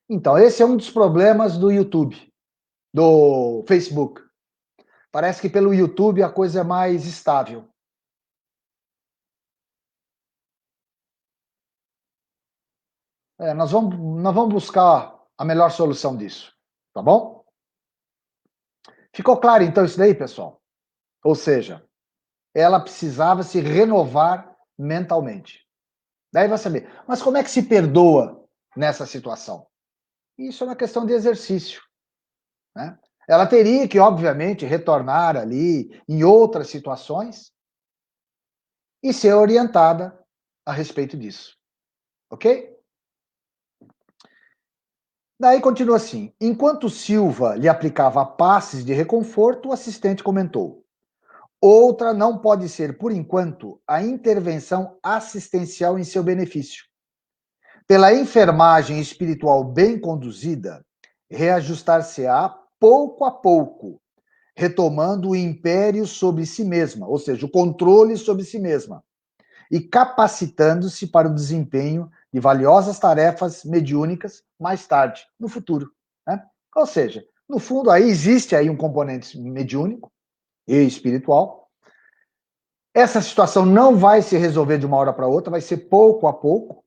Então, esse é um dos problemas do YouTube, do Facebook. Parece que pelo YouTube a coisa é mais estável. Nós vamos buscar a melhor solução disso, tá bom? Ficou claro, então, isso daí, pessoal? Ou seja, ela precisava se renovar mentalmente. Daí vai saber, mas como é que se perdoa nessa situação? Isso é uma questão de exercício, né? Ela teria que, obviamente, retornar ali em outras situações e ser orientada a respeito disso, ok? Daí continua assim: enquanto Silva lhe aplicava passes de reconforto, o assistente comentou: outra não pode ser, por enquanto, a intervenção assistencial em seu benefício. Pela enfermagem espiritual bem conduzida, reajustar-se-á pouco a pouco, retomando o império sobre si mesma, ou seja, o controle sobre si mesma, e capacitando-se para o desempenho de valiosas tarefas mediúnicas mais tarde, no futuro, né? Ou seja, no fundo, aí existe aí um componente mediúnico e espiritual. Essa situação não vai se resolver de uma hora para outra, vai ser pouco a pouco,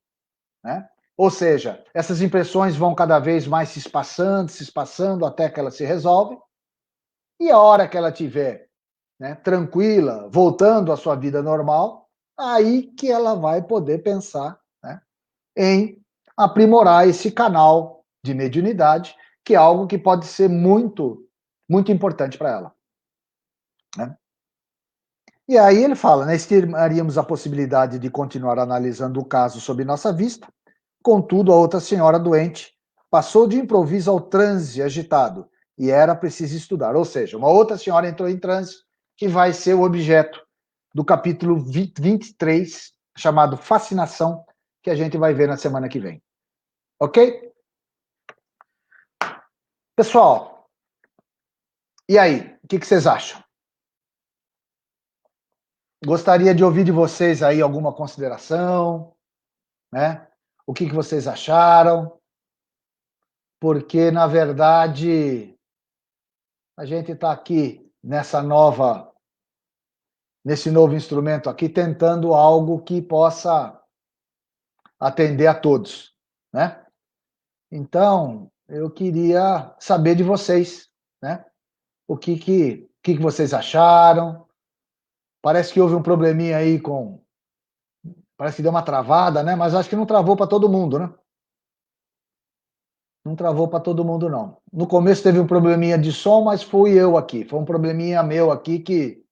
né? Ou seja, essas impressões vão cada vez mais se espaçando até que ela se resolve. E a hora que ela tiver, né, tranquila, voltando à sua vida normal, aí que ela vai poder pensar, né, em aprimorar esse canal de mediunidade, que é algo que pode ser muito, muito importante para ela, né? E aí ele fala, né, estimaríamos a possibilidade de continuar analisando o caso sob nossa vista, contudo a outra senhora doente passou de improviso ao transe agitado, e era preciso estudar, ou seja, uma outra senhora entrou em transe, que vai ser o objeto do capítulo 23, chamado Fascinação, que a gente vai ver na semana que vem. Ok? Pessoal, e aí? O que vocês acham? Gostaria de ouvir de vocês aí alguma consideração, né? O que vocês acharam? Porque, na verdade, a gente está aqui nesse novo instrumento aqui, tentando algo que possa atender a todos, né? Então, eu queria saber de vocês, né? O que vocês acharam? Parece que houve um probleminha aí parece que deu uma travada, né? Mas acho que não travou para todo mundo, né? Não travou para todo mundo, não. No começo teve um probleminha de som, mas fui eu aqui. Foi um probleminha meu aqui que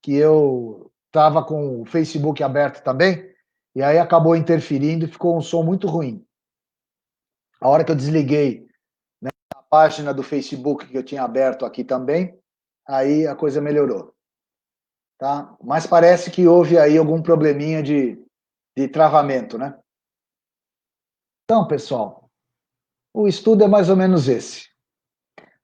eu estava com o Facebook aberto também, e aí acabou interferindo e ficou um som muito ruim. A hora que eu desliguei, né, a página do Facebook que eu tinha aberto aqui também, aí a coisa melhorou. Tá? Mas parece que houve aí algum probleminha de travamento, né? Então, pessoal, o estudo é mais ou menos esse.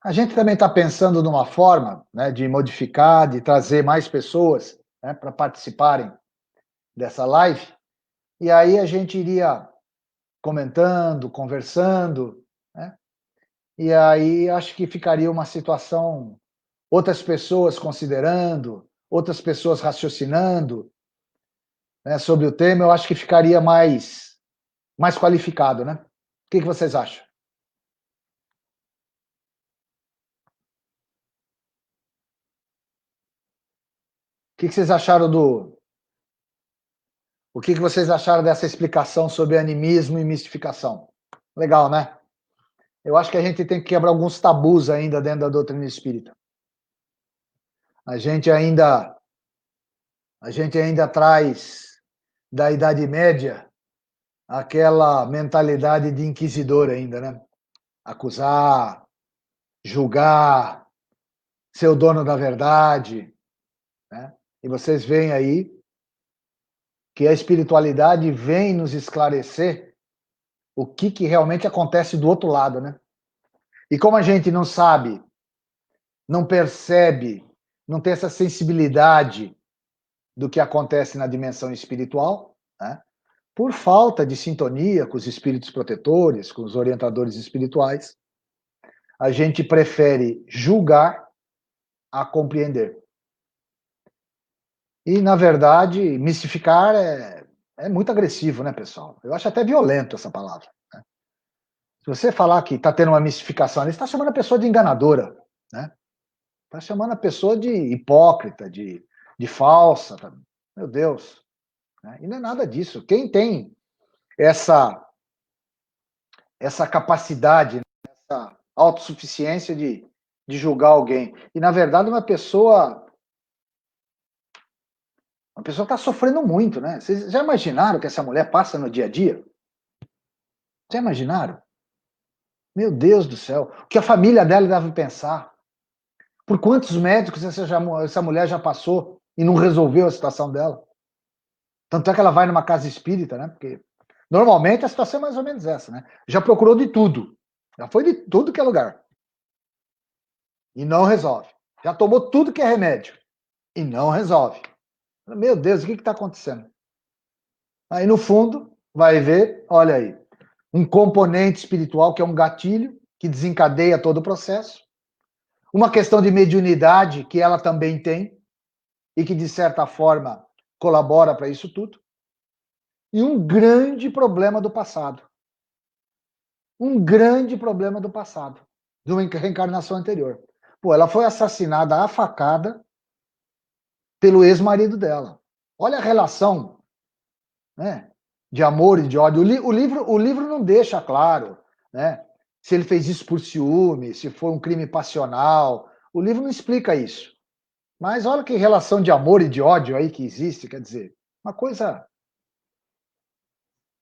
A gente também está pensando numa forma, né, de modificar, de trazer mais pessoas, né, para participarem dessa live, e aí a gente iria comentando, conversando, né, e aí acho que ficaria uma situação, outras pessoas considerando, outras pessoas raciocinando, né, sobre o tema, eu acho que ficaria mais qualificado, né? O que vocês acham? O que vocês acharam o que vocês acharam dessa explicação sobre animismo e mistificação? Legal, né? Eu acho que a gente tem que quebrar alguns tabus ainda dentro da doutrina espírita. A gente ainda, a gente ainda traz da Idade Média aquela mentalidade de inquisidor ainda, né? Acusar, julgar, ser o dono da verdade, né? E vocês veem aí que a espiritualidade vem nos esclarecer o que realmente acontece do outro lado, né? E como a gente não sabe, não percebe, não tem essa sensibilidade do que acontece na dimensão espiritual, né? Por falta de sintonia com os espíritos protetores, com os orientadores espirituais, a gente prefere julgar a compreender. E, na verdade, mistificar é muito agressivo, né, pessoal? Eu acho até violento essa palavra. Né? Se você falar que está tendo uma mistificação ali, você está chamando a pessoa de enganadora, né? Está chamando a pessoa de hipócrita, de falsa. Tá? Meu Deus. Né? E não é nada disso. Quem tem essa capacidade, né? Essa autossuficiência de julgar alguém? E, na verdade, uma pessoa está sofrendo muito, né? Vocês já imaginaram que essa mulher passa no dia a dia? Já imaginaram? Meu Deus do céu. O que a família dela deve pensar? Por quantos médicos essa mulher já passou e não resolveu a situação dela? Tanto é que ela vai numa casa espírita, né? Porque normalmente a situação é mais ou menos essa, né? Já procurou de tudo. Já foi de tudo que é lugar. E não resolve. Já tomou tudo que é remédio. E não resolve. Meu Deus, o que está acontecendo? Aí, no fundo, vai ver, olha aí, um componente espiritual que é um gatilho que desencadeia todo o processo. Uma questão de mediunidade que ela também tem e que, de certa forma, colabora para isso tudo. E um grande problema do passado. Um grande problema do passado, de uma reencarnação anterior. Pô, ela foi assassinada à facada pelo ex-marido dela. Olha a relação, né, de amor e de ódio. O livro não deixa claro, né, se ele fez isso por ciúme, se foi um crime passional. O livro não explica isso. Mas olha que relação de amor e de ódio aí que existe, quer dizer, uma coisa.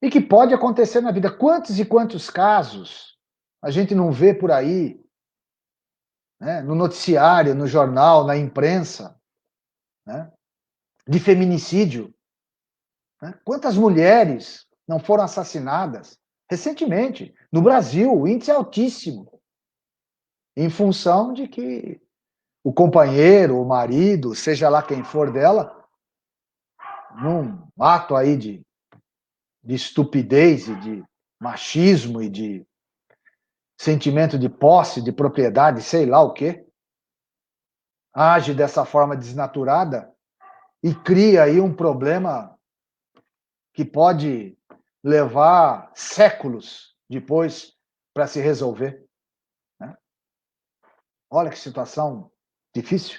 E que pode acontecer na vida. Quantos e quantos casos a gente não vê por aí, né, no noticiário, no jornal, na imprensa, né, de feminicídio? Né? Quantas mulheres não foram assassinadas recentemente? No Brasil, o índice é altíssimo, em função de que o companheiro, o marido, seja lá quem for dela, num ato aí de estupidez e de machismo e de sentimento de posse, de propriedade, sei lá o quê, age dessa forma desnaturada e cria aí um problema que pode levar séculos depois para se resolver. Né? Olha que situação difícil.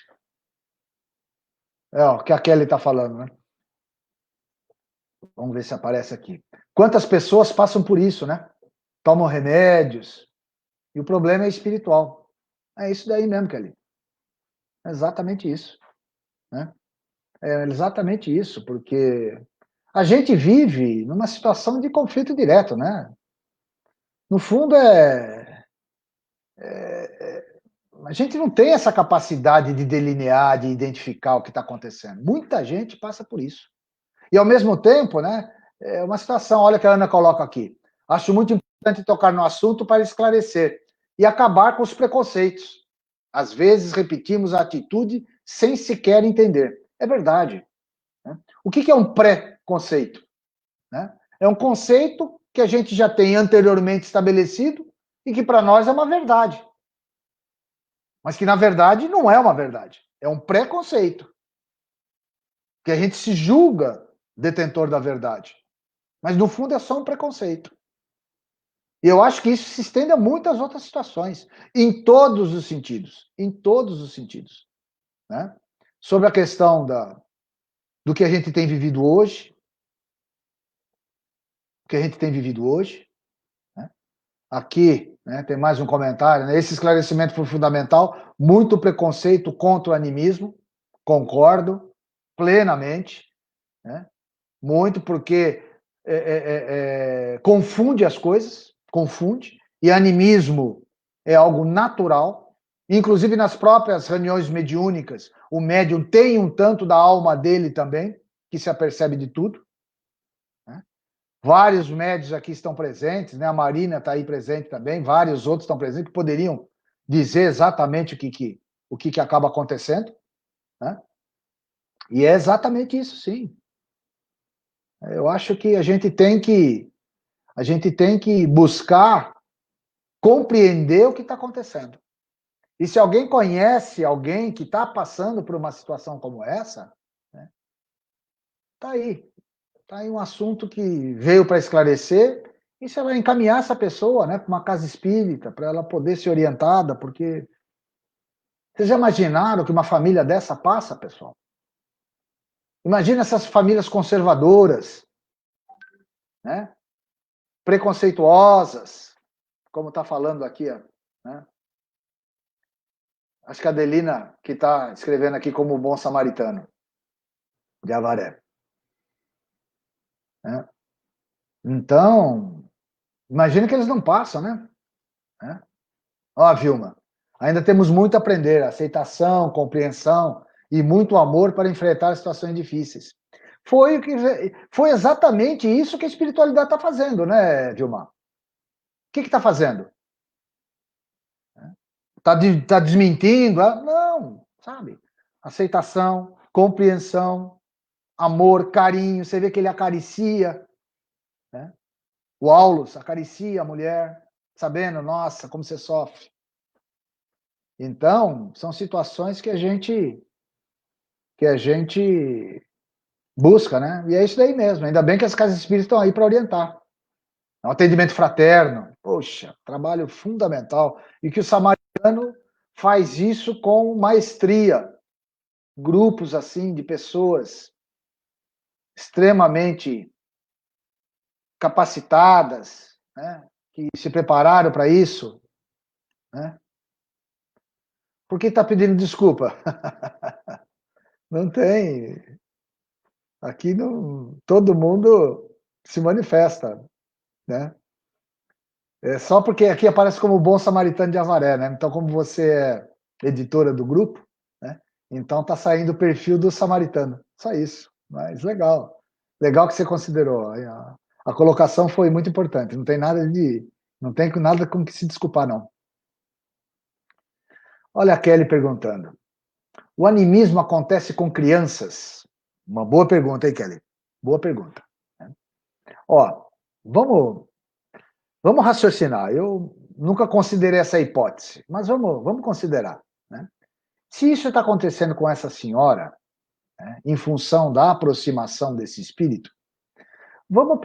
É o que a Kelly está falando, né? Vamos ver se aparece aqui. Quantas pessoas passam por isso, né? Tomam remédios. E o problema é espiritual. É isso daí mesmo, Kelly. É exatamente isso. Né? É exatamente isso, porque a gente vive numa situação de conflito direto, né? No fundo, A gente não tem essa capacidade de delinear, de identificar o que está acontecendo. Muita gente passa por isso. E, ao mesmo tempo, né, é uma situação, olha que a Ana coloca aqui. Acho muito importante tocar no assunto para esclarecer e acabar com os preconceitos. Às vezes, repetimos a atitude sem sequer entender. É verdade. Né? O que é um pré-conceito? Né? É um conceito que a gente já tem anteriormente estabelecido e que para nós é uma verdade. Mas que, na verdade, não é uma verdade. É um preconceito. Que a gente se julga detentor da verdade. Mas, no fundo, é só um preconceito. E eu acho que isso se estende a muitas outras situações, em todos os sentidos. Em todos os sentidos. Né? Sobre a questão do que a gente tem vivido hoje. O que a gente tem vivido hoje. Né? Aqui, né, tem mais um comentário. Né? Esse esclarecimento foi fundamental. Muito preconceito contra o animismo. Concordo plenamente. Né? Muito, porque confunde as coisas, confunde, e animismo é algo natural, inclusive nas próprias reuniões mediúnicas, o médium tem um tanto da alma dele também, que se apercebe de tudo. Né? Vários médios aqui estão presentes, né? A Marina está aí presente também, vários outros estão presentes, que poderiam dizer exatamente o que acaba acontecendo. Né? E é exatamente isso, sim. Eu acho que a gente tem que buscar compreender o que está acontecendo. E se alguém conhece alguém que está passando por uma situação como essa, né, tá aí. Tá aí um assunto que veio para esclarecer, e se ela encaminhar essa pessoa, né, para uma casa espírita, para ela poder ser orientada, porque vocês já imaginaram que uma família dessa passa, pessoal? Imagina essas famílias conservadoras, né, preconceituosas, como está falando aqui, ó, né? Acho que a Adelina, que está escrevendo aqui como o bom samaritano de Avaré. Né? Então, imagina que eles não passam, né? Ó, Vilma, ainda temos muito a aprender, aceitação, compreensão e muito amor para enfrentar situações difíceis. Foi exatamente isso que a espiritualidade está fazendo, né, Vilma? O que está fazendo? Tá desmentindo? Não, sabe? Aceitação, compreensão, amor, carinho. Você vê que ele acaricia, né? O Aulus acaricia a mulher, sabendo, nossa, como você sofre. Então, são situações que a gente busca, né? E é isso daí mesmo. Ainda bem que as casas espíritas estão aí para orientar. É um atendimento fraterno. Poxa, trabalho fundamental. E que o samaritano faz isso com maestria. Grupos assim de pessoas extremamente capacitadas, né? Que se prepararam para isso, né? Por que está pedindo desculpa? Não tem. Aqui não, todo mundo se manifesta, né? É só porque aqui aparece como bom samaritano de Avaré, né? Então, como você é editora do grupo, né? Então tá saindo o perfil do samaritano. Só isso. Mas legal. Legal que você considerou. A colocação foi muito importante. Não tem nada com que se desculpar, não. Olha a Kelly perguntando. O animismo acontece com crianças? Uma boa pergunta, hein, Kelly? Boa pergunta. Ó, vamos raciocinar. Eu nunca considerei essa hipótese, mas vamos considerar. Né? Se isso está acontecendo com essa senhora, né, em função da aproximação desse espírito, vamos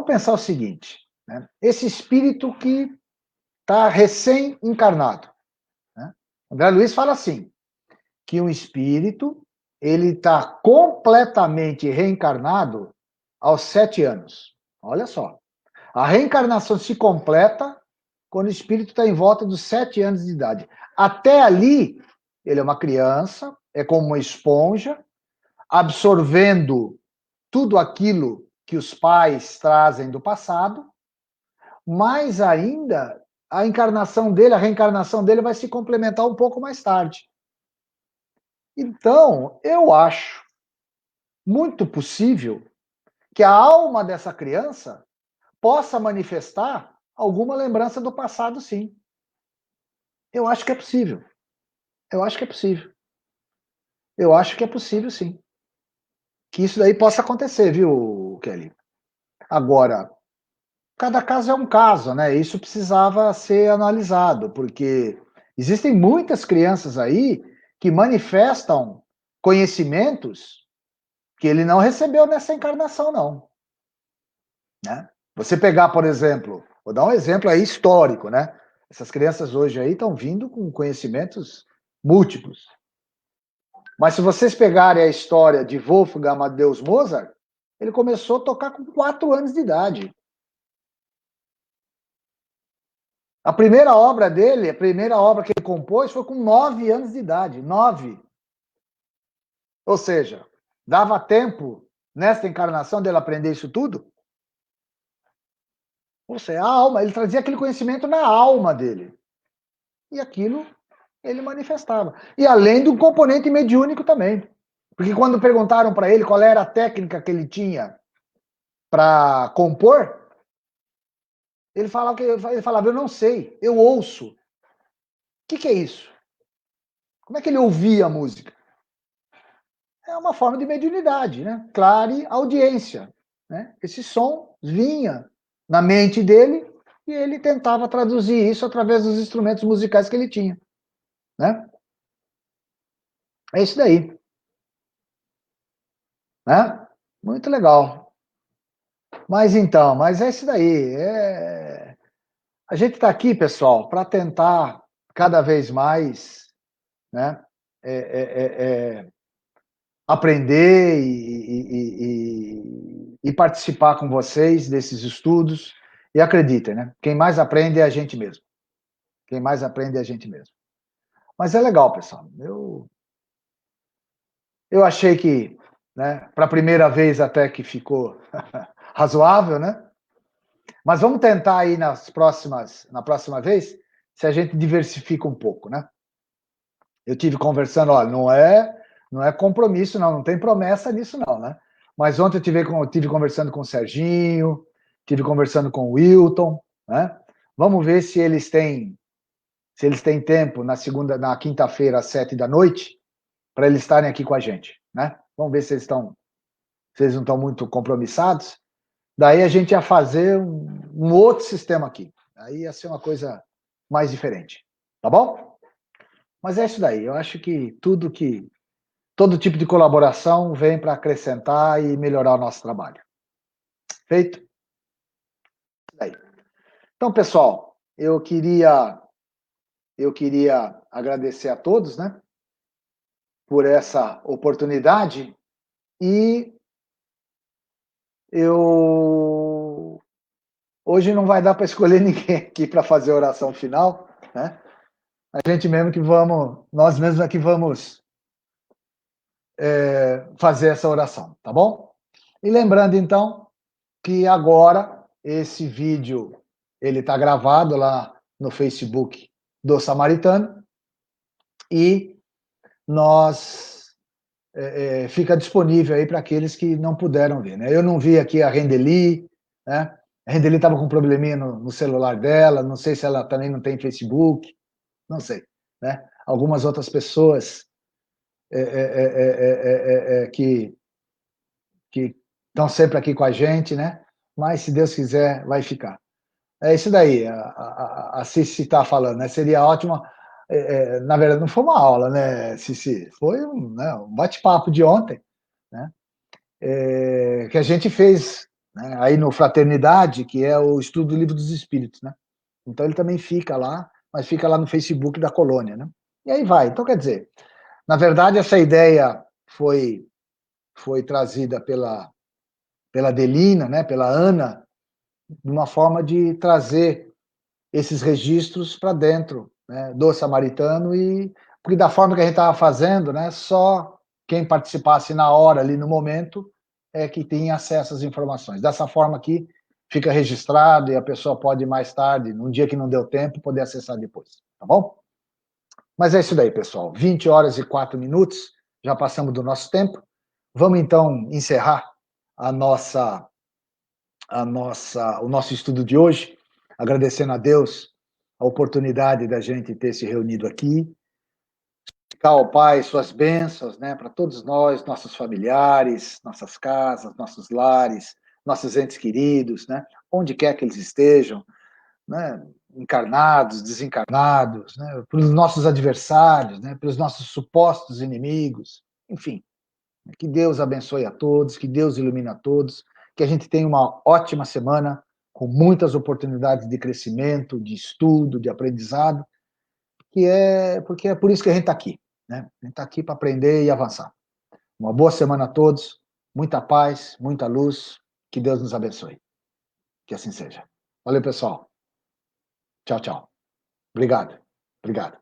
pensar o seguinte: né? Esse espírito que está recém-encarnado. Né? André Luiz fala assim, que um espírito ele está completamente reencarnado aos 7 anos. Olha só. A reencarnação se completa quando o espírito está em volta dos 7 anos de idade. Até ali, ele é uma criança, é como uma esponja, absorvendo tudo aquilo que os pais trazem do passado, mas ainda a encarnação dele, a reencarnação dele vai se complementar um pouco mais tarde. Então, eu acho muito possível que a alma dessa criança possa manifestar alguma lembrança do passado, sim. Eu acho que é possível. Eu acho que é possível. Eu acho que é possível, sim. Que isso daí possa acontecer, viu, Kelly? Agora, cada caso é um caso, né? Isso precisava ser analisado, porque existem muitas crianças aí que manifestam conhecimentos que ele não recebeu nessa encarnação, não. Né? Você pegar, por exemplo, vou dar um exemplo aí histórico, né? Essas crianças hoje aí estão vindo com conhecimentos múltiplos. Mas se vocês pegarem a história de Wolfgang Amadeus Mozart, ele começou a tocar com 4 anos de idade. A primeira obra dele, a primeira obra que ele compôs foi com 9 anos de idade. 9. Ou seja, dava tempo, nesta encarnação, dele aprender isso tudo? Ou seja, a alma, ele trazia aquele conhecimento na alma dele. E aquilo ele manifestava. E além do componente mediúnico também. Porque quando perguntaram para ele qual era a técnica que ele tinha para compor, ele falava, eu não sei, eu ouço. O que é isso? Como é que ele ouvia a música? É uma forma de mediunidade, né? Clare audiência. Né? Esse som vinha na mente dele e ele tentava traduzir isso através dos instrumentos musicais que ele tinha. Né? É isso daí. Né? Muito legal. Mas então, mas é isso daí. A gente está aqui, pessoal, para tentar cada vez mais, né, aprender e participar com vocês desses estudos. E acreditem, né? Quem mais aprende é a gente mesmo. Quem mais aprende é a gente mesmo. Mas é legal, pessoal. Eu achei que, né, para a primeira vez até que ficou razoável, né? Mas vamos tentar aí na próxima vez, se a gente diversifica um pouco, né? Eu tive conversando, olha, não é compromisso, não tem promessa nisso, não, né? Mas ontem eu tive conversando com o Serginho, tive conversando com o Wilton, né? Vamos ver se eles têm tempo na quinta-feira, às 7 da noite, para eles estarem aqui com a gente, né? Vamos ver se eles não estão muito compromissados. Daí a gente ia fazer um outro sistema aqui. Aí ia ser uma coisa mais diferente. Tá bom? Mas é isso daí. Eu acho que todo tipo de colaboração vem para acrescentar e melhorar o nosso trabalho. Feito? Aí. Então, pessoal, eu queria agradecer a todos, né, por essa oportunidade e hoje não vai dar para escolher ninguém aqui para fazer a oração final, né? Nós mesmos aqui vamos fazer essa oração, tá bom? E lembrando, então, que agora esse vídeo ele está gravado lá no Facebook do Samaritano e fica disponível aí para aqueles que não puderam ver, né? Eu não vi aqui a Rendeli, né? A Rendeli estava com um probleminha no celular dela, não sei se ela também não tem Facebook, não sei, né? Algumas outras pessoas que estão sempre aqui com a gente, né? Mas, se Deus quiser, vai ficar. É isso daí, a Cici está falando, né? Seria ótimo. Na verdade, não foi uma aula, né, Cici? Foi um bate-papo de ontem, né? Que a gente fez, né, aí no Fraternidade, que é o estudo do Livro dos Espíritos, né? Então ele também fica lá, mas fica lá no Facebook da colônia, né? E aí vai. Então, quer dizer, na verdade, essa ideia foi trazida pela Delina, né, pela Ana, de uma forma de trazer esses registros para dentro, né, do Samaritano, porque da forma que a gente estava fazendo, né, só quem participasse na hora, ali no momento, é que tinha acesso às informações. Dessa forma aqui, fica registrado e a pessoa pode mais tarde, num dia que não deu tempo, poder acessar depois, tá bom? Mas é isso daí, pessoal. 20 horas e 4 minutos, já passamos do nosso tempo. Vamos então encerrar o nosso estudo de hoje, agradecendo a Deus a oportunidade da gente ter se reunido aqui. Ficar ao Pai suas bênçãos, né, para todos nós, nossos familiares, nossas casas, nossos lares, nossos entes queridos, né, onde quer que eles estejam, né, encarnados, desencarnados, né, para os nossos adversários, né, para os nossos supostos inimigos, enfim. Que Deus abençoe a todos, que Deus ilumine a todos, que a gente tenha uma ótima semana, com muitas oportunidades de crescimento, de estudo, de aprendizado, porque é por isso que a gente está aqui, né? A gente está aqui para aprender e avançar. Uma boa semana a todos, muita paz, muita luz, que Deus nos abençoe. Que assim seja. Valeu, pessoal. Tchau, tchau. Obrigado. Obrigado.